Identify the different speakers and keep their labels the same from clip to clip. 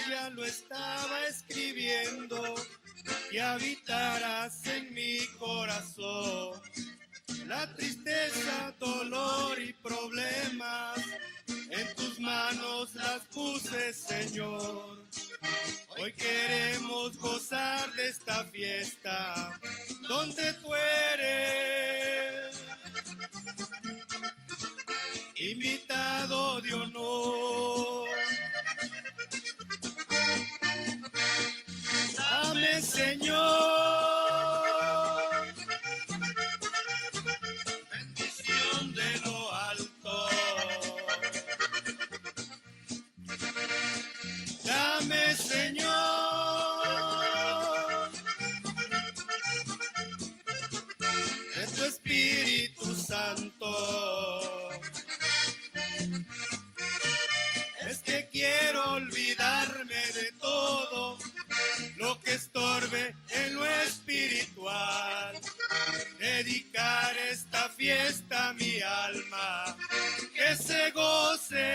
Speaker 1: ya lo estaba escribiendo, que habitarás en mi corazón. La tristeza, dolor y problemas, en tus manos las puse, Señor. Hoy queremos gozar de esta fiesta, donde tú eres invitado de honor. Dame, Señor, bendición de lo alto. Dame, Señor, de tu Espíritu Santo. Es que quiero olvidarme de todo lo que estorbe en lo espiritual. Dedicar esta fiesta a mi alma, que se goce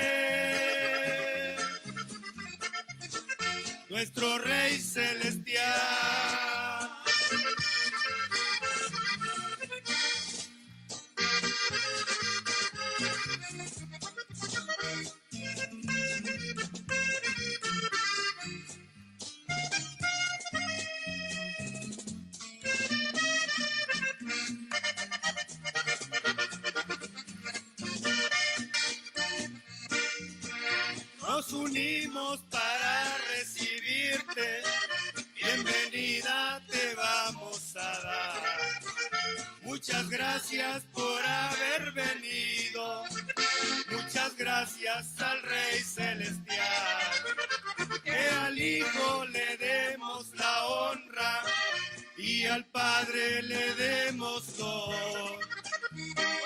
Speaker 1: nuestro Rey Celestial. Nos unimos para recibirte, bienvenida te vamos a dar. Muchas gracias por haber venido, muchas gracias al Rey Celestial. Que al Hijo le demos la honra y al Padre le demos todo.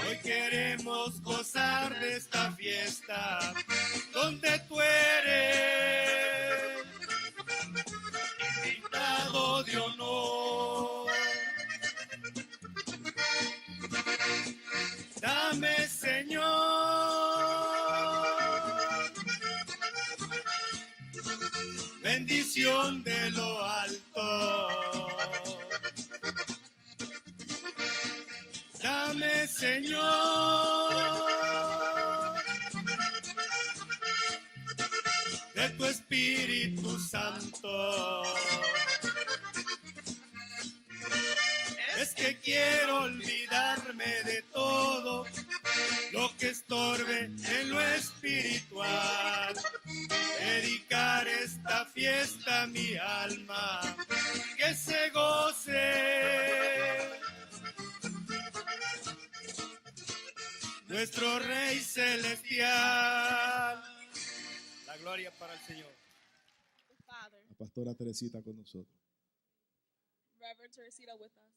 Speaker 1: Hoy queremos gozar de esta fiesta, donde tú eres invitado de honor. Dame, Señor, bendición de lo alto. Dame, Señor, de tu Espíritu Santo. Es que quiero olvidarme de todo lo que estorbe en lo espiritual. Dedicar esta fiesta a mi alma, que se goce nuestro Rey Celestial. La gloria para el Señor.
Speaker 2: The Father,
Speaker 3: La pastora Teresita con nosotros.
Speaker 2: Reverend Teresita with us.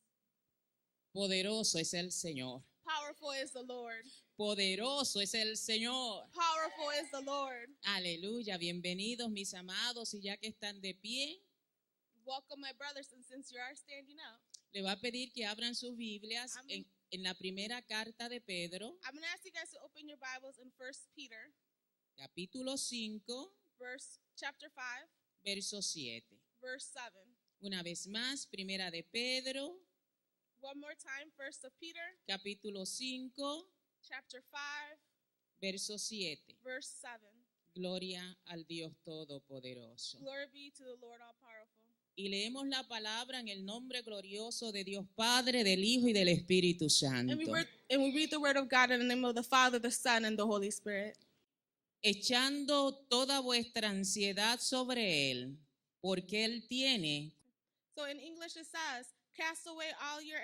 Speaker 4: Poderoso es el Señor.
Speaker 2: Powerful is the Lord.
Speaker 4: Poderoso es el Señor.
Speaker 2: Powerful is the Lord.
Speaker 4: Aleluya. Bienvenidos mis amados, y ya que están de pie,
Speaker 2: Welcome, my brothers, and since you are standing up,
Speaker 4: le va a pedir que abran sus Biblias en la primera carta de Pedro,
Speaker 2: I'm going to ask you guys to open your Bibles in 1 Peter,
Speaker 4: capítulo 5,
Speaker 2: chapter 5,
Speaker 4: verso 7.
Speaker 2: verse 7.
Speaker 4: Una vez más, primera de Pedro,
Speaker 2: One more time, 1 Peter,
Speaker 4: capítulo 5,
Speaker 2: chapter 5,
Speaker 4: verso 7.
Speaker 2: verse 7.
Speaker 4: Gloria al Dios Todopoderoso.
Speaker 2: Glory be to the Lord all-powerful.
Speaker 4: Y leemos la palabra en el nombre glorioso de Dios Padre, del Hijo y del Espíritu Santo.
Speaker 2: And we read the word of God in the name of the Father, the Son, and the Holy Spirit.
Speaker 4: Echando toda vuestra ansiedad sobre Él, porque Él tiene.
Speaker 2: So in English it says, cast away all your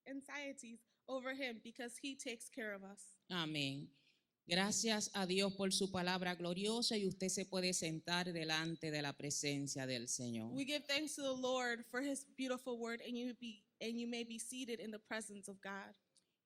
Speaker 2: anxieties over him because he takes care of us.
Speaker 4: Amén. Gracias a Dios por su palabra gloriosa, y usted se puede sentar delante de la presencia del Señor.
Speaker 2: We give thanks to the Lord for his beautiful word, and you may be seated in the presence of God.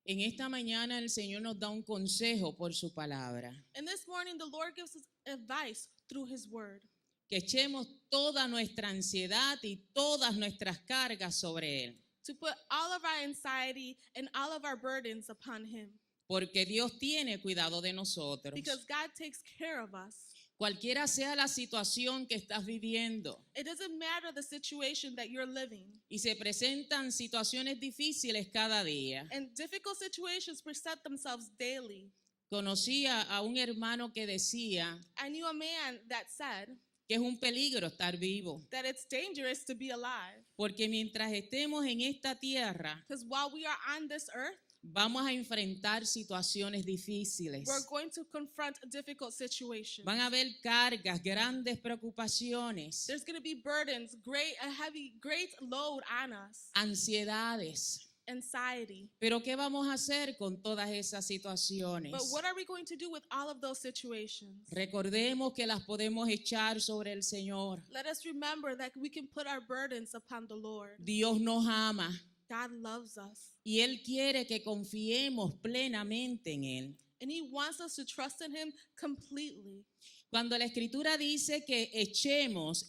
Speaker 4: En esta mañana el Señor nos da un consejo por su palabra.
Speaker 2: And this morning the Lord gives us advice through his word.
Speaker 4: Que echemos toda nuestra ansiedad y todas nuestras cargas sobre Él.
Speaker 2: To put all of our anxiety and all of our burdens upon him.
Speaker 4: Porque Dios tiene cuidado de nosotros.
Speaker 2: Because God takes care of us.
Speaker 4: Cualquiera sea la situación que estás viviendo
Speaker 2: It doesn't matter the situation that you're living.
Speaker 4: y se presentan situaciones difíciles cada día.
Speaker 2: And difficult situations present themselves daily.
Speaker 4: Conocí a un hermano que decía
Speaker 2: I knew a man that said
Speaker 4: que es un peligro estar vivo,
Speaker 2: that it's dangerous to be alive.
Speaker 4: porque mientras estemos en esta tierra
Speaker 2: Because while we are on this earth,
Speaker 4: vamos a enfrentar situaciones difíciles.
Speaker 2: we're going to confront difficult situations.
Speaker 4: Van a haber cargas, grandes preocupaciones,
Speaker 2: There's going to be burdens, great load on us,
Speaker 4: ansiedades.
Speaker 2: anxiety.
Speaker 4: Pero ¿qué vamos a hacer con todas esas situaciones?
Speaker 2: But what are we going to do with all of those situations?
Speaker 4: Recordemos que las podemos echar sobre el Señor.
Speaker 2: Let us remember that we can put our burdens upon the Lord.
Speaker 4: Dios nos ama
Speaker 2: God loves us,
Speaker 4: y Él quiere que confiemos plenamente en Él.
Speaker 2: and He wants us to trust in Him completely.
Speaker 4: Cuando la Escritura dice que echemos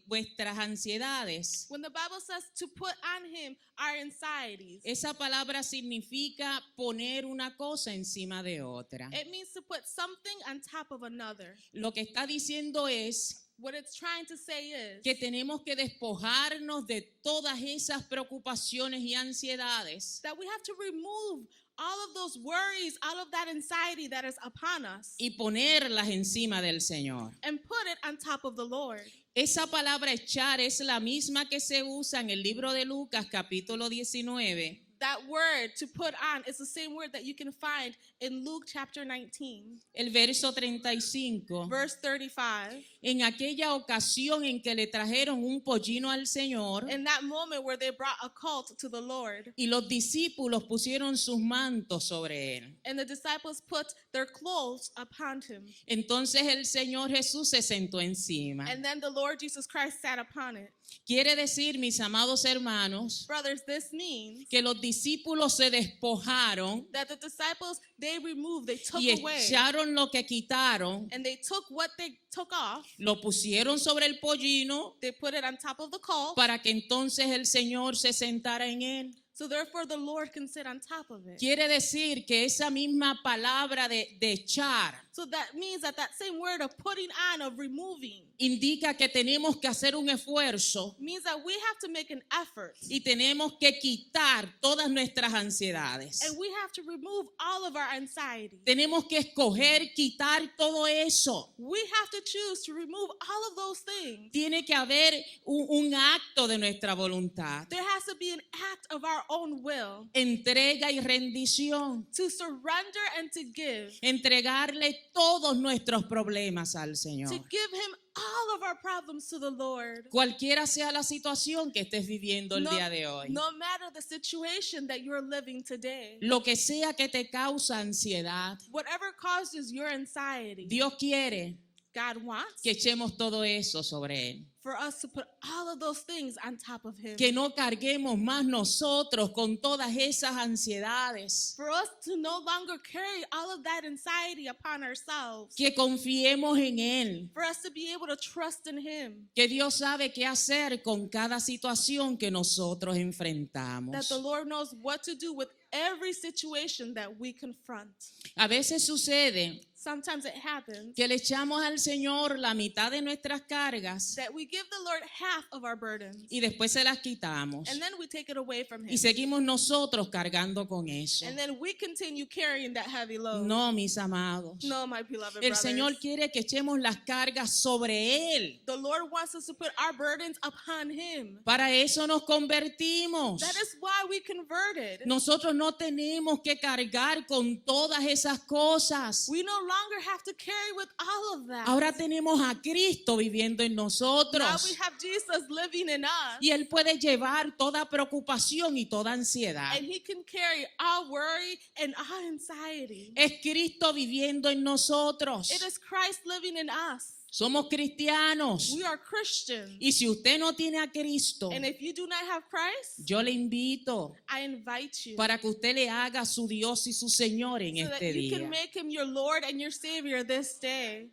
Speaker 4: vuestras ansiedades,
Speaker 2: When the Bible says to put on Him our anxieties,
Speaker 4: esa palabra significa poner una cosa encima de otra.
Speaker 2: it means to put something on top of another.
Speaker 4: Lo que está diciendo es
Speaker 2: What it's trying to say is
Speaker 4: que tenemos que despojarnos de todas esas preocupaciones y ansiedades
Speaker 2: that we have to remove all of those worries, all of that anxiety that is upon us,
Speaker 4: y ponerlas encima del Señor.
Speaker 2: and put it on top of the Lord.
Speaker 4: Esa palabra echar es la misma que se usa en el libro de Lucas capítulo 19,
Speaker 2: That word to put on is the same word that you can find in Luke chapter 19,
Speaker 4: el verso 35.
Speaker 2: verse 35.
Speaker 4: En aquella ocasión en que le trajeron un pollino al Señor
Speaker 2: In that moment where they brought a colt to the Lord,
Speaker 4: y los discípulos pusieron sus mantos sobre él.
Speaker 2: and the disciples put their clothes upon him,
Speaker 4: Entonces el Señor Jesús se sentó encima.
Speaker 2: and then the Lord Jesus Christ sat upon it.
Speaker 4: Quiere decir, mis amados hermanos,
Speaker 2: Brothers, this means
Speaker 4: que los discípulos se despojaron
Speaker 2: that the disciples, they removed, they took
Speaker 4: y
Speaker 2: away,
Speaker 4: echaron lo que quitaron,
Speaker 2: and they took what they took off,
Speaker 4: lo pusieron sobre el pollino
Speaker 2: they put it on top of the colt,
Speaker 4: para que entonces el Señor se sentara en él.
Speaker 2: so therefore the Lord can sit on top of it.
Speaker 4: Quiere decir que esa misma palabra de echar
Speaker 2: So that means that that same word of putting on, of removing,
Speaker 4: indica que tenemos que hacer un esfuerzo
Speaker 2: means that we have to make an effort,
Speaker 4: y tenemos que quitar todas nuestras ansiedades.
Speaker 2: and we have to remove all of our anxiety.
Speaker 4: Tenemos que escoger quitar todo eso.
Speaker 2: We have to choose to remove all of those things.
Speaker 4: Tiene que haber un acto de nuestra voluntad,
Speaker 2: There has to be an act of our own will
Speaker 4: entrega y rendición,
Speaker 2: to surrender and to give,
Speaker 4: entregarle todos nuestros problemas al
Speaker 2: to
Speaker 4: Señor.
Speaker 2: give Him all of our problems to the Lord.
Speaker 4: Cualquiera sea la situación que estés viviendo el día de hoy,
Speaker 2: No matter the situation that you're living today,
Speaker 4: lo que sea que te causa ansiedad,
Speaker 2: whatever causes your anxiety,
Speaker 4: Dios quiere
Speaker 2: God wants
Speaker 4: que echemos todo eso sobre Él.
Speaker 2: for us to put all of those things on top of Him.
Speaker 4: Que no carguemos más nosotros con todas esas ansiedades.
Speaker 2: For us to no longer carry all of that anxiety upon ourselves.
Speaker 4: Que confiemos en Él.
Speaker 2: For us to be able to trust in Him.
Speaker 4: Que Dios sabe qué hacer con cada situación que nosotros
Speaker 2: That
Speaker 4: enfrentamos.
Speaker 2: the Lord knows what to do with every situation that we confront.
Speaker 4: A veces sucede
Speaker 2: Sometimes it happens
Speaker 4: que le echamos al Señor la mitad de nuestras cargas
Speaker 2: that we give the Lord half of our burdens,
Speaker 4: y después se las quitamos.
Speaker 2: and then we take it away from
Speaker 4: Y
Speaker 2: Him.
Speaker 4: seguimos nosotros cargando con eso.
Speaker 2: And then we continue carrying that heavy load.
Speaker 4: No, mis amados.
Speaker 2: No, my beloved
Speaker 4: El
Speaker 2: brothers.
Speaker 4: Señor quiere que echemos las cargas sobre Él.
Speaker 2: The Lord wants us to put our burdens upon Him.
Speaker 4: Para eso nos convertimos.
Speaker 2: That is why we converted.
Speaker 4: Nosotros no tenemos que cargar con todas esas cosas.
Speaker 2: We no longer have to carry with all of that.
Speaker 4: Ahora tenemos a Cristo viviendo en
Speaker 2: Now
Speaker 4: nosotros.
Speaker 2: we have Jesus living in us.
Speaker 4: Y Él puede llevar toda preocupación y toda ansiedad.
Speaker 2: And He can carry our worry and our anxiety.
Speaker 4: Es Cristo viviendo en nosotros.
Speaker 2: It is Christ living in us.
Speaker 4: Somos cristianos.
Speaker 2: We are Christians.
Speaker 4: Y si usted no tiene a Cristo,
Speaker 2: And if you do not have Christ,
Speaker 4: yo le invito
Speaker 2: I invite you
Speaker 4: para que usted le haga su Dios y su Señor en
Speaker 2: so that
Speaker 4: este
Speaker 2: you
Speaker 4: día.
Speaker 2: can make Him your Lord and your Savior this day.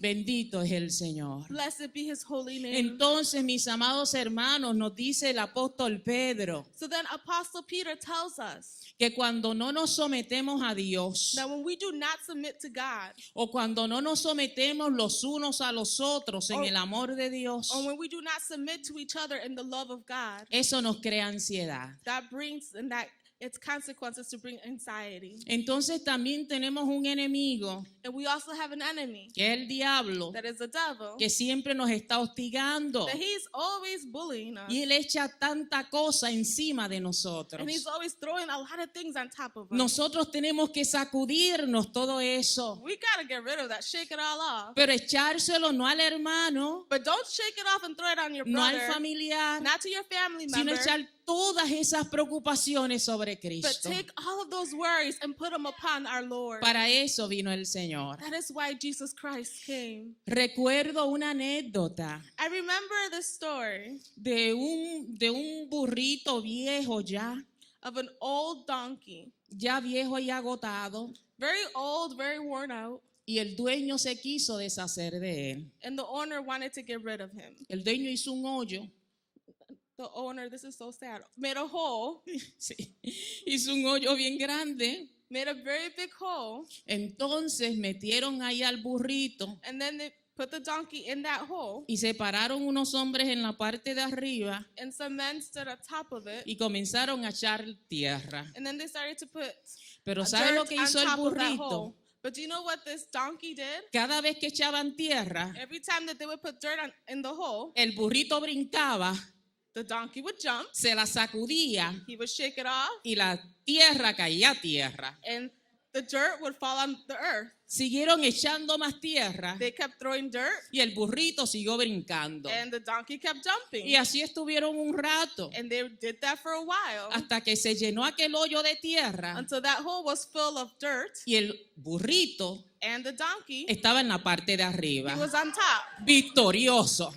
Speaker 4: Bendito es el Señor.
Speaker 2: Blessed be his holy name.
Speaker 4: Entonces, mis amados hermanos, nos dice el apóstol Pedro
Speaker 2: So then Apostle Peter tells us
Speaker 4: que cuando no nos sometemos a Dios
Speaker 2: that when we do not submit to God,
Speaker 4: o cuando no nos sometemos los unos a los otros en el amor de Dios,
Speaker 2: or when we do not submit to each other in the love of God,
Speaker 4: eso nos crea ansiedad.
Speaker 2: that brings and that its consequences to bring anxiety.
Speaker 4: Entonces también tenemos un enemigo,
Speaker 2: And we also have an enemy,
Speaker 4: que es el diablo,
Speaker 2: that is the devil,
Speaker 4: que siempre nos está hostigando.
Speaker 2: that he's always bullying us.
Speaker 4: Y él echa tanta cosa encima de nosotros.
Speaker 2: And he's always throwing a lot of things on top of us.
Speaker 4: Nosotros tenemos que sacudirnos todo eso,
Speaker 2: We got to get rid of that, shake it all off.
Speaker 4: pero echárselo no al hermano,
Speaker 2: But don't shake it off and throw it on your
Speaker 4: no al
Speaker 2: brother,
Speaker 4: familiar,
Speaker 2: not to your family
Speaker 4: sino
Speaker 2: member,
Speaker 4: echar todas esas preocupaciones sobre
Speaker 2: but
Speaker 4: Cristo.
Speaker 2: take all of those worries and put them upon our Lord.
Speaker 4: Para eso vino el Señor.
Speaker 2: That is why Jesus Christ came.
Speaker 4: Recuerdo una anécdota
Speaker 2: I remember the story
Speaker 4: de un burrito viejo
Speaker 2: of an old donkey,
Speaker 4: ya viejo y agotado,
Speaker 2: very old, very worn out,
Speaker 4: y el dueño se quiso deshacer de él.
Speaker 2: and the owner wanted to get rid of him.
Speaker 4: El dueño hizo un hoyo,
Speaker 2: The owner, this is so sad, made a hole,
Speaker 4: sí, hizo un hoyo bien grande.
Speaker 2: made a very big hole,
Speaker 4: Entonces metieron ahí al burrito
Speaker 2: and then they put the donkey in that hole,
Speaker 4: y se pararon unos hombres en la parte de arriba
Speaker 2: and some men stood on top of it,
Speaker 4: y comenzaron a echar tierra.
Speaker 2: and then they started to put
Speaker 4: Pero ¿sabe lo
Speaker 2: dirt
Speaker 4: que
Speaker 2: on
Speaker 4: hizo el
Speaker 2: top of that
Speaker 4: burrito?
Speaker 2: hole. But do you know what this donkey did?
Speaker 4: Cada vez que echaban tierra,
Speaker 2: Every time that they would put dirt in the hole,
Speaker 4: el burrito brincaba,
Speaker 2: the donkey would jump,
Speaker 4: se la sacudía
Speaker 2: he would shake it off,
Speaker 4: y la tierra caía a tierra.
Speaker 2: and the dirt would fall on the earth.
Speaker 4: Siguieron echando más tierra
Speaker 2: They kept throwing dirt,
Speaker 4: y el burrito siguió brincando.
Speaker 2: and the donkey kept jumping.
Speaker 4: Y así estuvieron un rato
Speaker 2: And they did that for a while,
Speaker 4: hasta que se llenó aquel hoyo de tierra
Speaker 2: until that hole was full of dirt,
Speaker 4: y el burrito
Speaker 2: and the donkey,
Speaker 4: estaba en la parte de arriba,
Speaker 2: he was on top,
Speaker 4: victorioso,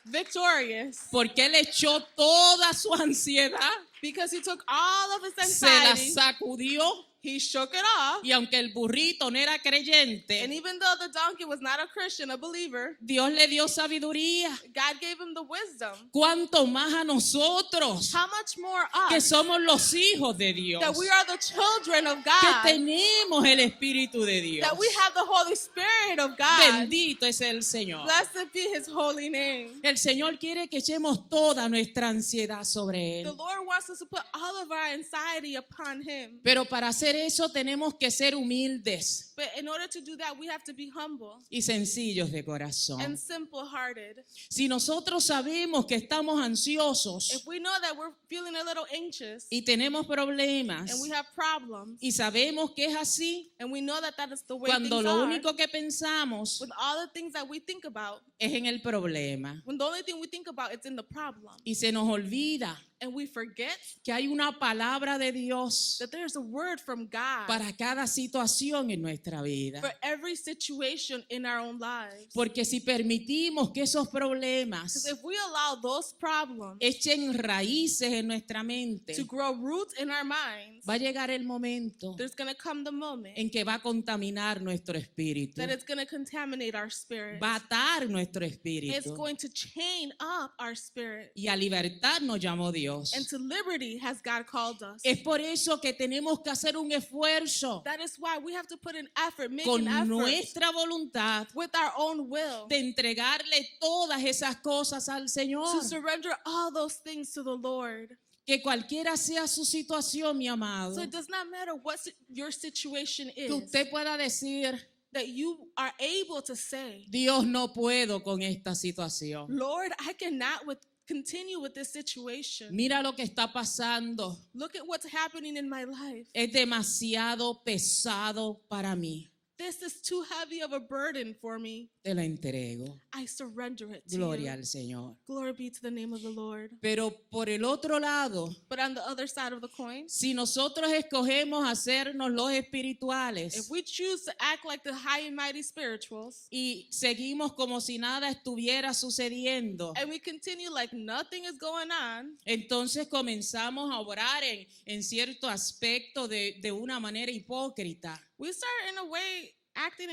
Speaker 2: victorious,
Speaker 4: porque él echó toda su ansiedad,
Speaker 2: because he took all of his
Speaker 4: se la
Speaker 2: anxiety,
Speaker 4: sacudió,
Speaker 2: he shook it off,
Speaker 4: y aunque el burrito no era
Speaker 2: and
Speaker 4: creyente,
Speaker 2: even though the donkey was not a Christian, a believer,
Speaker 4: Dios le dio sabiduría.
Speaker 2: God gave him the wisdom.
Speaker 4: Cuánto más a nosotros,
Speaker 2: How much more
Speaker 4: que
Speaker 2: us,
Speaker 4: somos los hijos de Dios,
Speaker 2: that we are the children of
Speaker 4: que
Speaker 2: God,
Speaker 4: tenemos el Espíritu de Dios.
Speaker 2: that we have the Holy Spirit of God.
Speaker 4: Bendito es el Señor.
Speaker 2: Blessed be his holy name.
Speaker 4: El Señor quiere que echemos toda nuestra ansiedad sobre
Speaker 2: The
Speaker 4: Él.
Speaker 2: Lord wants us to put all of our anxiety upon him.
Speaker 4: Pero para hacer eso tenemos que ser humildes
Speaker 2: But in order to do that, we have to be humble
Speaker 4: y sencillos de corazón.
Speaker 2: and simple-hearted.
Speaker 4: Si nosotros sabemos que estamos ansiosos
Speaker 2: If we know that we're feeling a little anxious
Speaker 4: y tenemos problemas
Speaker 2: and we have problems,
Speaker 4: y sabemos que es así,
Speaker 2: and we know that that is the way
Speaker 4: cuando
Speaker 2: things
Speaker 4: lo
Speaker 2: are,
Speaker 4: único que pensamos
Speaker 2: with all the things that we think about,
Speaker 4: es en el problema
Speaker 2: when the only thing we think about is in the problem,
Speaker 4: y se nos olvida
Speaker 2: and we forget
Speaker 4: que hay una palabra de Dios
Speaker 2: that there's a word from God
Speaker 4: para cada situación en nuestra vida.
Speaker 2: for every situation in our own lives.
Speaker 4: Porque si permitimos que esos
Speaker 2: Because
Speaker 4: problemas
Speaker 2: if we allow those problems
Speaker 4: echen raíces en nuestra mente,
Speaker 2: to grow roots in our minds,
Speaker 4: va a llegar el momento
Speaker 2: there's going to come the moment
Speaker 4: en que va a contaminar nuestro espíritu,
Speaker 2: that it's going to contaminate our spirit.
Speaker 4: va a atar nuestro
Speaker 2: It's
Speaker 4: espíritu.
Speaker 2: going to chain up our spirit.
Speaker 4: Y a libertad nos llamó Dios.
Speaker 2: And to liberty has God called us.
Speaker 4: Es por eso que tenemos que hacer un esfuerzo
Speaker 2: That is why we have to put an effort, make
Speaker 4: con
Speaker 2: an effort
Speaker 4: nuestra voluntad
Speaker 2: with our own will
Speaker 4: de entregarle todas esas cosas al
Speaker 2: to
Speaker 4: Señor.
Speaker 2: surrender all those things to the Lord.
Speaker 4: Que cualquiera sea su situación, mi amado,
Speaker 2: So it does not matter what your situation
Speaker 4: que
Speaker 2: is,
Speaker 4: usted pueda decir,
Speaker 2: that you are able to say,
Speaker 4: Dios, no puedo con esta situación.
Speaker 2: Lord, I cannot continue with this situation.
Speaker 4: Mira lo que está pasando.
Speaker 2: Look at what's happening in my life.
Speaker 4: Es demasiado pesado para mí.
Speaker 2: This is too heavy of a burden for me.
Speaker 4: Te lo entrego.
Speaker 2: I surrender it to
Speaker 4: Gloria
Speaker 2: you.
Speaker 4: al Señor.
Speaker 2: Glory be to the name of the Lord.
Speaker 4: Pero por el otro lado,
Speaker 2: But on the other side of the coin,
Speaker 4: si nosotros escogemos hacernos los
Speaker 2: if
Speaker 4: espirituales
Speaker 2: we choose to act like the high and mighty spirituals,
Speaker 4: y seguimos como si nada estuviera sucediendo,
Speaker 2: and we continue like nothing is going on,
Speaker 4: entonces comenzamos a orar en cierto aspecto de una manera hipócrita.
Speaker 2: we start in a way acting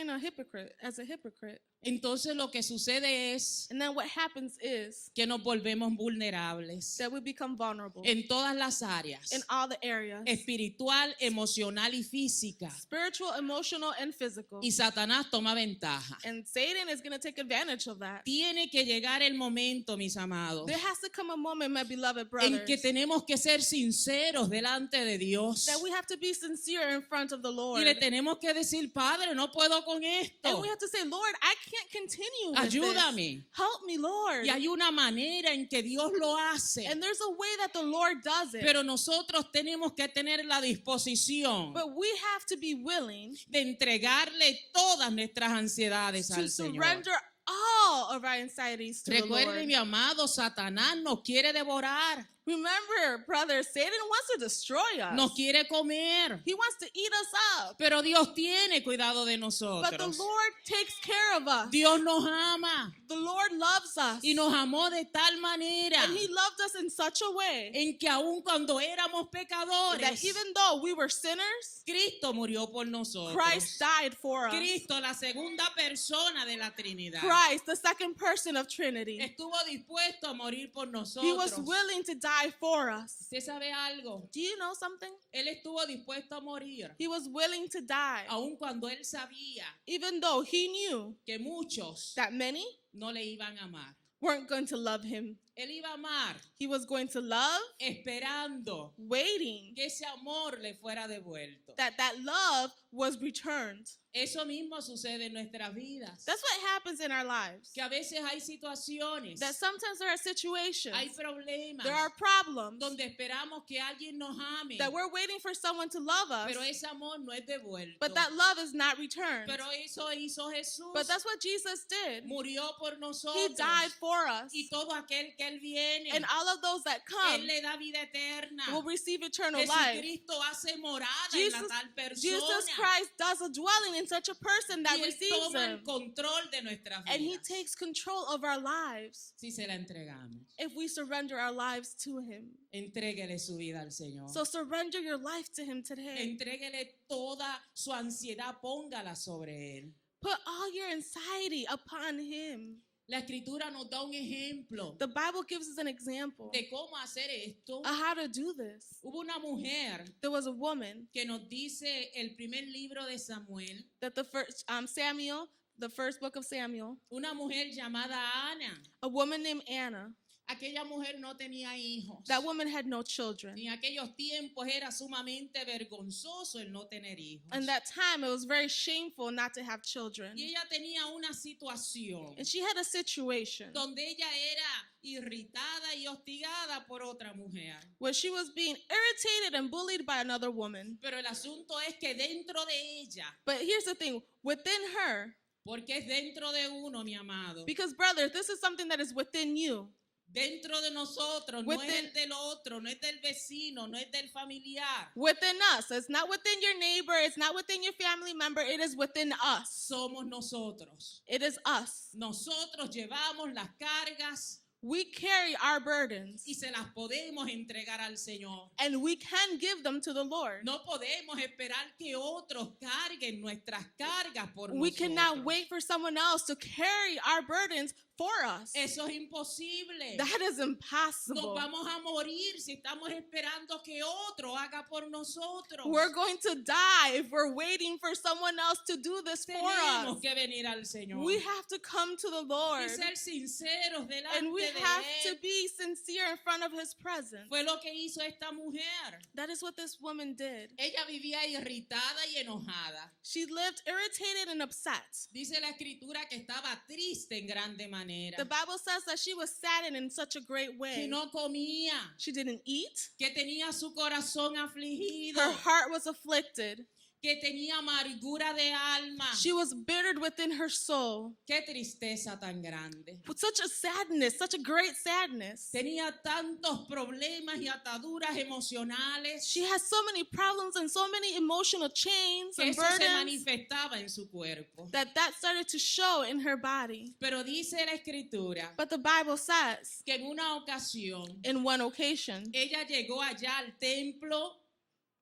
Speaker 2: as a hypocrite.
Speaker 4: Entonces lo que sucede es
Speaker 2: And then what happens is
Speaker 4: que nos volvemos vulnerables
Speaker 2: that we become vulnerable
Speaker 4: en todas las áreas,
Speaker 2: in all the areas,
Speaker 4: espiritual, emocional y física.
Speaker 2: spiritual, emotional, and physical.
Speaker 4: Y Satanás toma ventaja.
Speaker 2: And Satan is going to take advantage of that.
Speaker 4: Tiene que llegar el momento, mis amados,
Speaker 2: There has to come a moment, my beloved
Speaker 4: en
Speaker 2: brothers,
Speaker 4: que tenemos que ser sinceros delante de Dios.
Speaker 2: that we have to be sincere in front of the Lord.
Speaker 4: Y le tenemos que decir, Padre, no puedo con
Speaker 2: And
Speaker 4: esto.
Speaker 2: we have to say, Lord, I can't continue with
Speaker 4: Ayúdame.
Speaker 2: this. Help me, Lord.
Speaker 4: Y hay una manera en que Dios lo hace.
Speaker 2: And there's a way that the Lord does it.
Speaker 4: Pero nosotros tenemos que tener la disposición
Speaker 2: But we have to be willing
Speaker 4: de entregarle todas nuestras ansiedades
Speaker 2: to
Speaker 4: al Señor.
Speaker 2: surrender all of our anxieties to the
Speaker 4: Recuerde,
Speaker 2: Lord.
Speaker 4: mi amado, Satanás nos quiere devorar,
Speaker 2: Remember, brothers, Satan wants to destroy us.
Speaker 4: nos quiere comer.
Speaker 2: He wants to eat us up.
Speaker 4: Pero Dios tiene cuidado de
Speaker 2: But the
Speaker 4: nosotros.
Speaker 2: Lord takes care of us.
Speaker 4: Dios nos ama
Speaker 2: The Lord loves us.
Speaker 4: y nos amó de tal manera
Speaker 2: And He loved us in such a way
Speaker 4: en que aun cuando éramos
Speaker 2: that
Speaker 4: pecadores,
Speaker 2: even though we were sinners,
Speaker 4: Cristo murió por nosotros.
Speaker 2: Christ died for us.
Speaker 4: Cristo, la segunda persona de la Trinidad,
Speaker 2: Christ, the second person of Trinity.
Speaker 4: estuvo dispuesto a morir por
Speaker 2: He
Speaker 4: nosotros.
Speaker 2: was willing to die for us.
Speaker 4: ¿Usted sabe algo?
Speaker 2: Do you know something?
Speaker 4: Él estuvo dispuesto a morir,
Speaker 2: He was willing to die,
Speaker 4: aun cuando él sabía
Speaker 2: even though he knew
Speaker 4: que muchos
Speaker 2: that many
Speaker 4: no le iban a amar.
Speaker 2: weren't going to love him.
Speaker 4: Él iba a amar
Speaker 2: He was going to love,
Speaker 4: esperando
Speaker 2: waiting
Speaker 4: que ese amor le fuera devuelto.
Speaker 2: that that love was returned.
Speaker 4: Eso mismo sucede en nuestras vidas.
Speaker 2: That's what happens in our lives.
Speaker 4: Que a veces hay situaciones,
Speaker 2: That sometimes there are situations,
Speaker 4: hay problemas
Speaker 2: there are problems
Speaker 4: donde esperamos que alguien nos ame,
Speaker 2: that we're waiting for someone to love us,
Speaker 4: pero ese amor no es devuelto.
Speaker 2: but that love is not returned.
Speaker 4: Pero eso hizo Jesús.
Speaker 2: But that's what Jesus did.
Speaker 4: Murió por
Speaker 2: He
Speaker 4: nosotros.
Speaker 2: died for us.
Speaker 4: Y todo aquel que Él viene,
Speaker 2: And all of those that come
Speaker 4: Él le da vida eterna.
Speaker 2: will receive eternal life.
Speaker 4: Jesucristo hace morada en la
Speaker 2: Jesus,
Speaker 4: tal persona.
Speaker 2: Jesus Christ does a dwelling in such a person that
Speaker 4: y Él
Speaker 2: receives
Speaker 4: toma el
Speaker 2: him.
Speaker 4: control de nuestras
Speaker 2: And He
Speaker 4: vidas.
Speaker 2: takes control of our lives
Speaker 4: Si se la entregamos.
Speaker 2: if we surrender our lives to Him.
Speaker 4: Entréguele su vida al Señor.
Speaker 2: So surrender your life to Him today.
Speaker 4: Entréguele toda su ansiedad, póngala sobre Él.
Speaker 2: Put all your anxiety upon Him.
Speaker 4: La Escritura nos da un ejemplo
Speaker 2: The Bible gives us an example
Speaker 4: de cómo hacer esto.
Speaker 2: of how to do this.
Speaker 4: Hubo una mujer
Speaker 2: There was a woman
Speaker 4: que nos dice el primer libro de Samuel,
Speaker 2: that the first Samuel, the first book of Samuel,
Speaker 4: una mujer llamada Ana.
Speaker 2: a woman named Anna.
Speaker 4: Aquella mujer no tenía hijos.
Speaker 2: That woman had no children.
Speaker 4: En aquellos tiempos era sumamente vergonzoso el no tener hijos.
Speaker 2: In that time, it was very shameful not to have children.
Speaker 4: Y ella tenía una situación
Speaker 2: And she had a situation
Speaker 4: donde ella era irritada y hostigada por otra mujer.
Speaker 2: where she was being irritated and bullied by another woman.
Speaker 4: Pero el asunto es que dentro de ella,
Speaker 2: But here's the thing, within her,
Speaker 4: porque es dentro de uno, mi amado,
Speaker 2: because brothers, this is something that is within you.
Speaker 4: dentro de nosotros, no es
Speaker 2: Within-
Speaker 4: el del otro, no es del vecino, no es del familiar.
Speaker 2: Within us. It's not within your neighbor. It's not within your family member. It is within us.
Speaker 4: Somos nosotros.
Speaker 2: It is us.
Speaker 4: Nosotros llevamos las cargas
Speaker 2: We carry our burdens
Speaker 4: y se las podemos entregar al Señor.
Speaker 2: and we can give them to the Lord.
Speaker 4: No podemos esperar que otros carguen nuestras cargas por
Speaker 2: We
Speaker 4: nosotros.
Speaker 2: cannot wait for someone else to carry our burdens for us.
Speaker 4: Eso es imposible.
Speaker 2: That is
Speaker 4: Nos
Speaker 2: impossible.
Speaker 4: vamos a morir si estamos esperando que otro haga por nosotros.
Speaker 2: We're going to die if we're waiting for someone else to do this for us.
Speaker 4: Tenemos que venir al Señor
Speaker 2: We have to come to the
Speaker 4: y
Speaker 2: Lord
Speaker 4: ser sinceros delante
Speaker 2: and we
Speaker 4: de
Speaker 2: have
Speaker 4: Él.
Speaker 2: to be sincere in front of His presence.
Speaker 4: Fue lo que hizo esta mujer.
Speaker 2: That is what this woman did.
Speaker 4: Ella vivía irritada y enojada.
Speaker 2: She lived irritated and upset.
Speaker 4: Dice la Escritura que estaba triste en grande manera.
Speaker 2: The Bible says that she was saddened in such a great
Speaker 4: Que
Speaker 2: way.
Speaker 4: no comía,
Speaker 2: She didn't eat.
Speaker 4: que tenía su corazón afligido,
Speaker 2: Her heart was afflicted.
Speaker 4: que tenía amargura de alma.
Speaker 2: She was bittered within her soul.
Speaker 4: Qué tristeza tan grande.
Speaker 2: With such a sadness, such a great sadness.
Speaker 4: Tenía tantos problemas y ataduras emocionales
Speaker 2: She has so many problems and so many emotional chains
Speaker 4: que
Speaker 2: and
Speaker 4: eso se
Speaker 2: burdens
Speaker 4: manifestaba en su cuerpo.
Speaker 2: that started to show in her body.
Speaker 4: Pero dice la Escritura
Speaker 2: But the Bible says,
Speaker 4: que en una ocasión
Speaker 2: in one occasion,
Speaker 4: ella llegó allá al templo,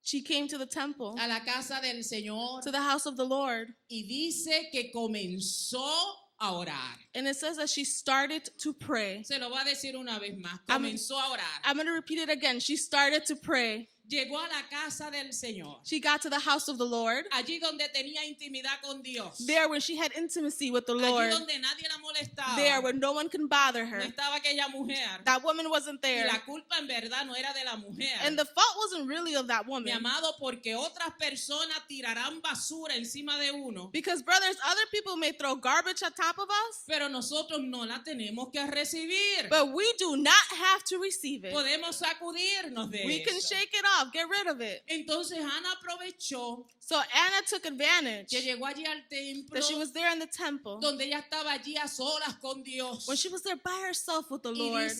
Speaker 2: she came to the temple,
Speaker 4: a la casa del Señor,
Speaker 2: to the house of the Lord,
Speaker 4: y dice que comenzó a orar.
Speaker 2: And it says that she started to pray.
Speaker 4: Se lo voy a decir una vez más.
Speaker 2: I'm-
Speaker 4: Comenzó a orar.
Speaker 2: I'm going to repeat it again. She started to pray.
Speaker 4: Llegó a la casa del Señor.
Speaker 2: She got to the house of the Lord.
Speaker 4: Allí donde tenía intimidad con Dios.
Speaker 2: There when she had intimacy with the
Speaker 4: Allí
Speaker 2: Lord.
Speaker 4: donde nadie la molestaba.
Speaker 2: There when no one can bother
Speaker 4: No
Speaker 2: her.
Speaker 4: estaba aquella mujer.
Speaker 2: That woman wasn't
Speaker 4: Y
Speaker 2: there.
Speaker 4: la culpa en verdad no era de la mujer.
Speaker 2: And the fault wasn't really of that
Speaker 4: Mi
Speaker 2: woman.
Speaker 4: amado, porque otras personas tirarán basura encima de uno.
Speaker 2: Because, brothers, other people may throw garbage on top of us,
Speaker 4: Pero nosotros no la tenemos que recibir.
Speaker 2: but we do not have to receive it.
Speaker 4: Podemos sacudirnos de
Speaker 2: We can
Speaker 4: eso.
Speaker 2: shake it off, get rid of it.
Speaker 4: Entonces Ana aprovechó
Speaker 2: So Anna took advantage
Speaker 4: que llegó allí al templo
Speaker 2: that she was there in the temple,
Speaker 4: donde ella estaba allí a solas con Dios.
Speaker 2: when she was there by herself with the
Speaker 4: Y
Speaker 2: Lord.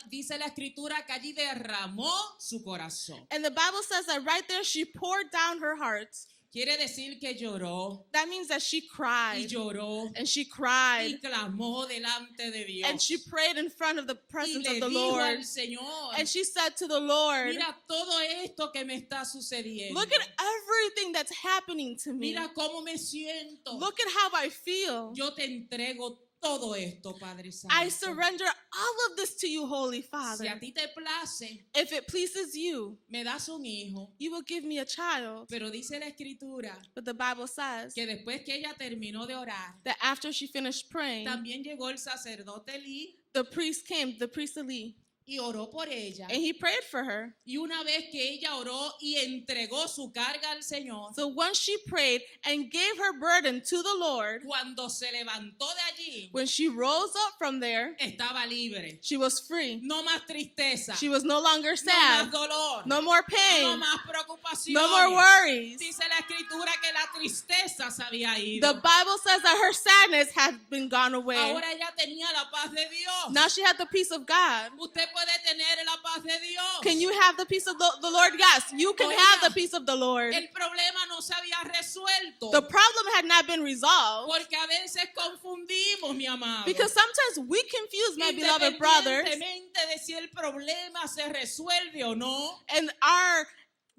Speaker 4: dice la escritura que allí derramó su corazón.
Speaker 2: And the Bible says that right there she poured down her heart.
Speaker 4: Quiere decir que lloró
Speaker 2: That means that she
Speaker 4: y
Speaker 2: cried
Speaker 4: lloró
Speaker 2: and she
Speaker 4: y
Speaker 2: cried
Speaker 4: clamó delante de Dios.
Speaker 2: and she prayed in front of the
Speaker 4: Y
Speaker 2: presence
Speaker 4: le
Speaker 2: of the
Speaker 4: dijo
Speaker 2: Lord.
Speaker 4: al Señor,
Speaker 2: And she said to the Lord,
Speaker 4: mira todo esto que me está sucediendo.
Speaker 2: look at everything that's happening to me.
Speaker 4: Mira cómo me siento.
Speaker 2: Look at how I feel.
Speaker 4: Yo te entrego todo esto, Padre
Speaker 2: I
Speaker 4: Santo.
Speaker 2: surrender all of this to you, Holy
Speaker 4: Si
Speaker 2: Father.
Speaker 4: a ti te place,
Speaker 2: If it pleases you,
Speaker 4: me das un hijo.
Speaker 2: you will give me a child.
Speaker 4: Pero dice la escritura
Speaker 2: But the Bible says
Speaker 4: que después que ella terminó de orar,
Speaker 2: that after she finished praying,
Speaker 4: también llegó el sacerdote Elí
Speaker 2: the priest came, the priest Eli,
Speaker 4: y oró por ella.
Speaker 2: and he prayed for her.
Speaker 4: Y una vez que ella oró y entregó su carga al Señor,
Speaker 2: So once she prayed and gave her burden to the Lord,
Speaker 4: cuando se levantó de allí,
Speaker 2: when she rose up from there,
Speaker 4: estaba libre.
Speaker 2: she was free.
Speaker 4: No más tristeza,
Speaker 2: She was no longer
Speaker 4: no
Speaker 2: sad,
Speaker 4: más dolor,
Speaker 2: no more
Speaker 4: no
Speaker 2: pain,
Speaker 4: más preocupación.
Speaker 2: no more worries.
Speaker 4: Dice la escritura que la tristeza se había ido.
Speaker 2: The Bible says that her sadness had been gone away.
Speaker 4: Ahora ella tenía la paz de Dios.
Speaker 2: Now she had the peace of God.
Speaker 4: Usted puede tener la paz de Dios.
Speaker 2: Can you have the peace of the Lord? Yes, you can have the peace of the Lord.
Speaker 4: El problema no se había resuelto.
Speaker 2: The problem had not been resolved
Speaker 4: Porque a veces confundimos, mi amado.
Speaker 2: because sometimes we confuse, my beloved brothers,
Speaker 4: Independientemente de si el problema se resuelve o no,
Speaker 2: and our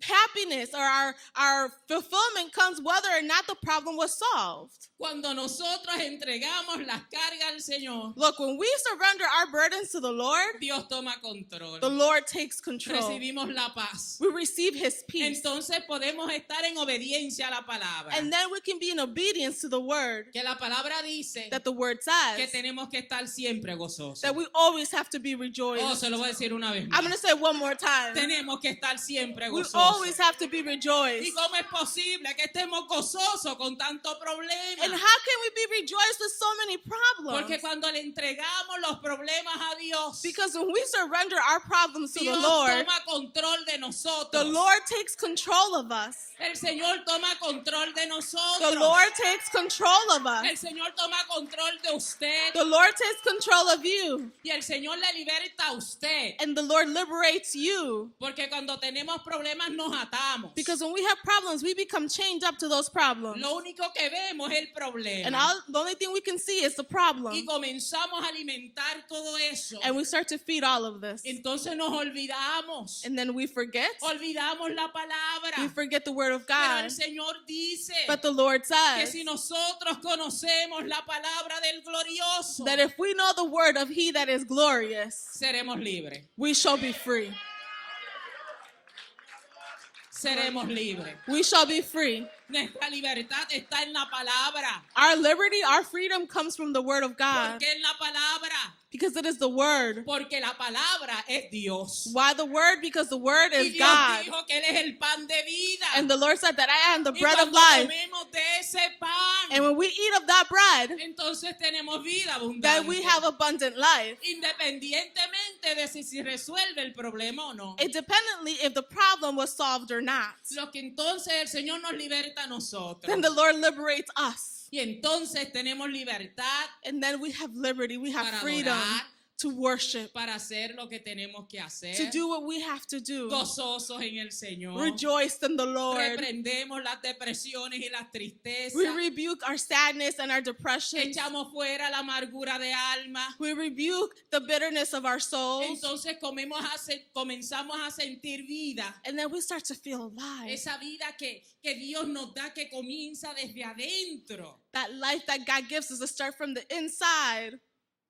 Speaker 2: happiness or our fulfillment comes whether or not the problem was solved.
Speaker 4: cuando nosotros entregamos las cargas al Señor,
Speaker 2: Look, when we surrender our burdens to the Lord,
Speaker 4: Dios toma control.
Speaker 2: the Lord takes control.
Speaker 4: Recibimos la paz.
Speaker 2: We receive His peace.
Speaker 4: Entonces podemos estar en obediencia a la palabra.
Speaker 2: And then we can be in obedience to the word
Speaker 4: Que la palabra dice
Speaker 2: that the word
Speaker 4: que
Speaker 2: says,
Speaker 4: tenemos que estar siempre gozosos.
Speaker 2: that we always have to be
Speaker 4: Oh,
Speaker 2: rejoiced.
Speaker 4: se lo voy a decir una vez
Speaker 2: I'm
Speaker 4: más.
Speaker 2: going to say it one more time.
Speaker 4: Tenemos que estar siempre
Speaker 2: We
Speaker 4: gozosos.
Speaker 2: always have to be rejoiced.
Speaker 4: ¿Y cómo es posible que estemos gozosos con tanto problema?
Speaker 2: And how can we be rejoiced with so many problems?
Speaker 4: Porque cuando le entregamos los problemas a Dios,
Speaker 2: Because when we surrender our problems to the
Speaker 4: Dios
Speaker 2: Lord,
Speaker 4: toma control de nosotros.
Speaker 2: the Lord takes control of us.
Speaker 4: El Señor toma control de
Speaker 2: The
Speaker 4: nosotros.
Speaker 2: Lord takes control of
Speaker 4: El
Speaker 2: us.
Speaker 4: Señor toma control de usted.
Speaker 2: The Lord takes control of you.
Speaker 4: Y el Señor le liberta a usted.
Speaker 2: And the Lord liberates you.
Speaker 4: Porque cuando tenemos problemas nos atamos.
Speaker 2: Because when we have problems, we become chained up to those problems.
Speaker 4: Lo único que vemos es el problema.
Speaker 2: And the only thing we can see is the
Speaker 4: Y
Speaker 2: problem.
Speaker 4: comenzamos a alimentar todo eso.
Speaker 2: And we start to feed all of this.
Speaker 4: Entonces nos olvidamos.
Speaker 2: And then we forget.
Speaker 4: Olvidamos la palabra.
Speaker 2: We forget the word of
Speaker 4: Pero
Speaker 2: God.
Speaker 4: el Señor dice
Speaker 2: But the Lord
Speaker 4: que
Speaker 2: says
Speaker 4: si nosotros conocemos la palabra del glorioso,
Speaker 2: that if we know the word of He that is glorious,
Speaker 4: seremos libres.
Speaker 2: we shall be free.
Speaker 4: Seremos libres.
Speaker 2: We shall be free.
Speaker 4: Nuestra libertad está en la palabra.
Speaker 2: Our liberty, our freedom comes from the word of God.
Speaker 4: ¿Por qué en la palabra?
Speaker 2: Because it is the word.
Speaker 4: Porque la palabra es Dios.
Speaker 2: Why the word? Because the word
Speaker 4: Y
Speaker 2: is
Speaker 4: Dios
Speaker 2: God.
Speaker 4: dijo que Él es el pan de vida.
Speaker 2: And the Lord said that I am the
Speaker 4: Y
Speaker 2: bread of
Speaker 4: cuando
Speaker 2: life.
Speaker 4: comemos de ese pan,
Speaker 2: And when we eat of that bread,
Speaker 4: entonces tenemos vida abundante.
Speaker 2: then we have abundant life.
Speaker 4: Independientemente de si resuelve el problema o no.
Speaker 2: Independently if the problem was solved or not.
Speaker 4: Lo que entonces el Señor nos liberta a nosotros.
Speaker 2: Then the Lord liberates us.
Speaker 4: Y entonces tenemos libertad
Speaker 2: And then we have liberty, we have
Speaker 4: para
Speaker 2: freedom
Speaker 4: adorar,
Speaker 2: to worship,
Speaker 4: para hacer lo que tenemos que hacer,
Speaker 2: to do what we have to do.
Speaker 4: gozosos en el Señor.
Speaker 2: Rejoice in the Lord.
Speaker 4: Reprendemos las depresiones y las tristezas.
Speaker 2: We rebuke our sadness and our depression.
Speaker 4: Echamos fuera la amargura de alma.
Speaker 2: We rebuke the bitterness of our souls.
Speaker 4: Entonces comenzamos a sentir vida.
Speaker 2: And then we start to feel alive.
Speaker 4: Esa vida que Dios nos da, que comienza desde adentro.
Speaker 2: That life that God gives us to start from the inside.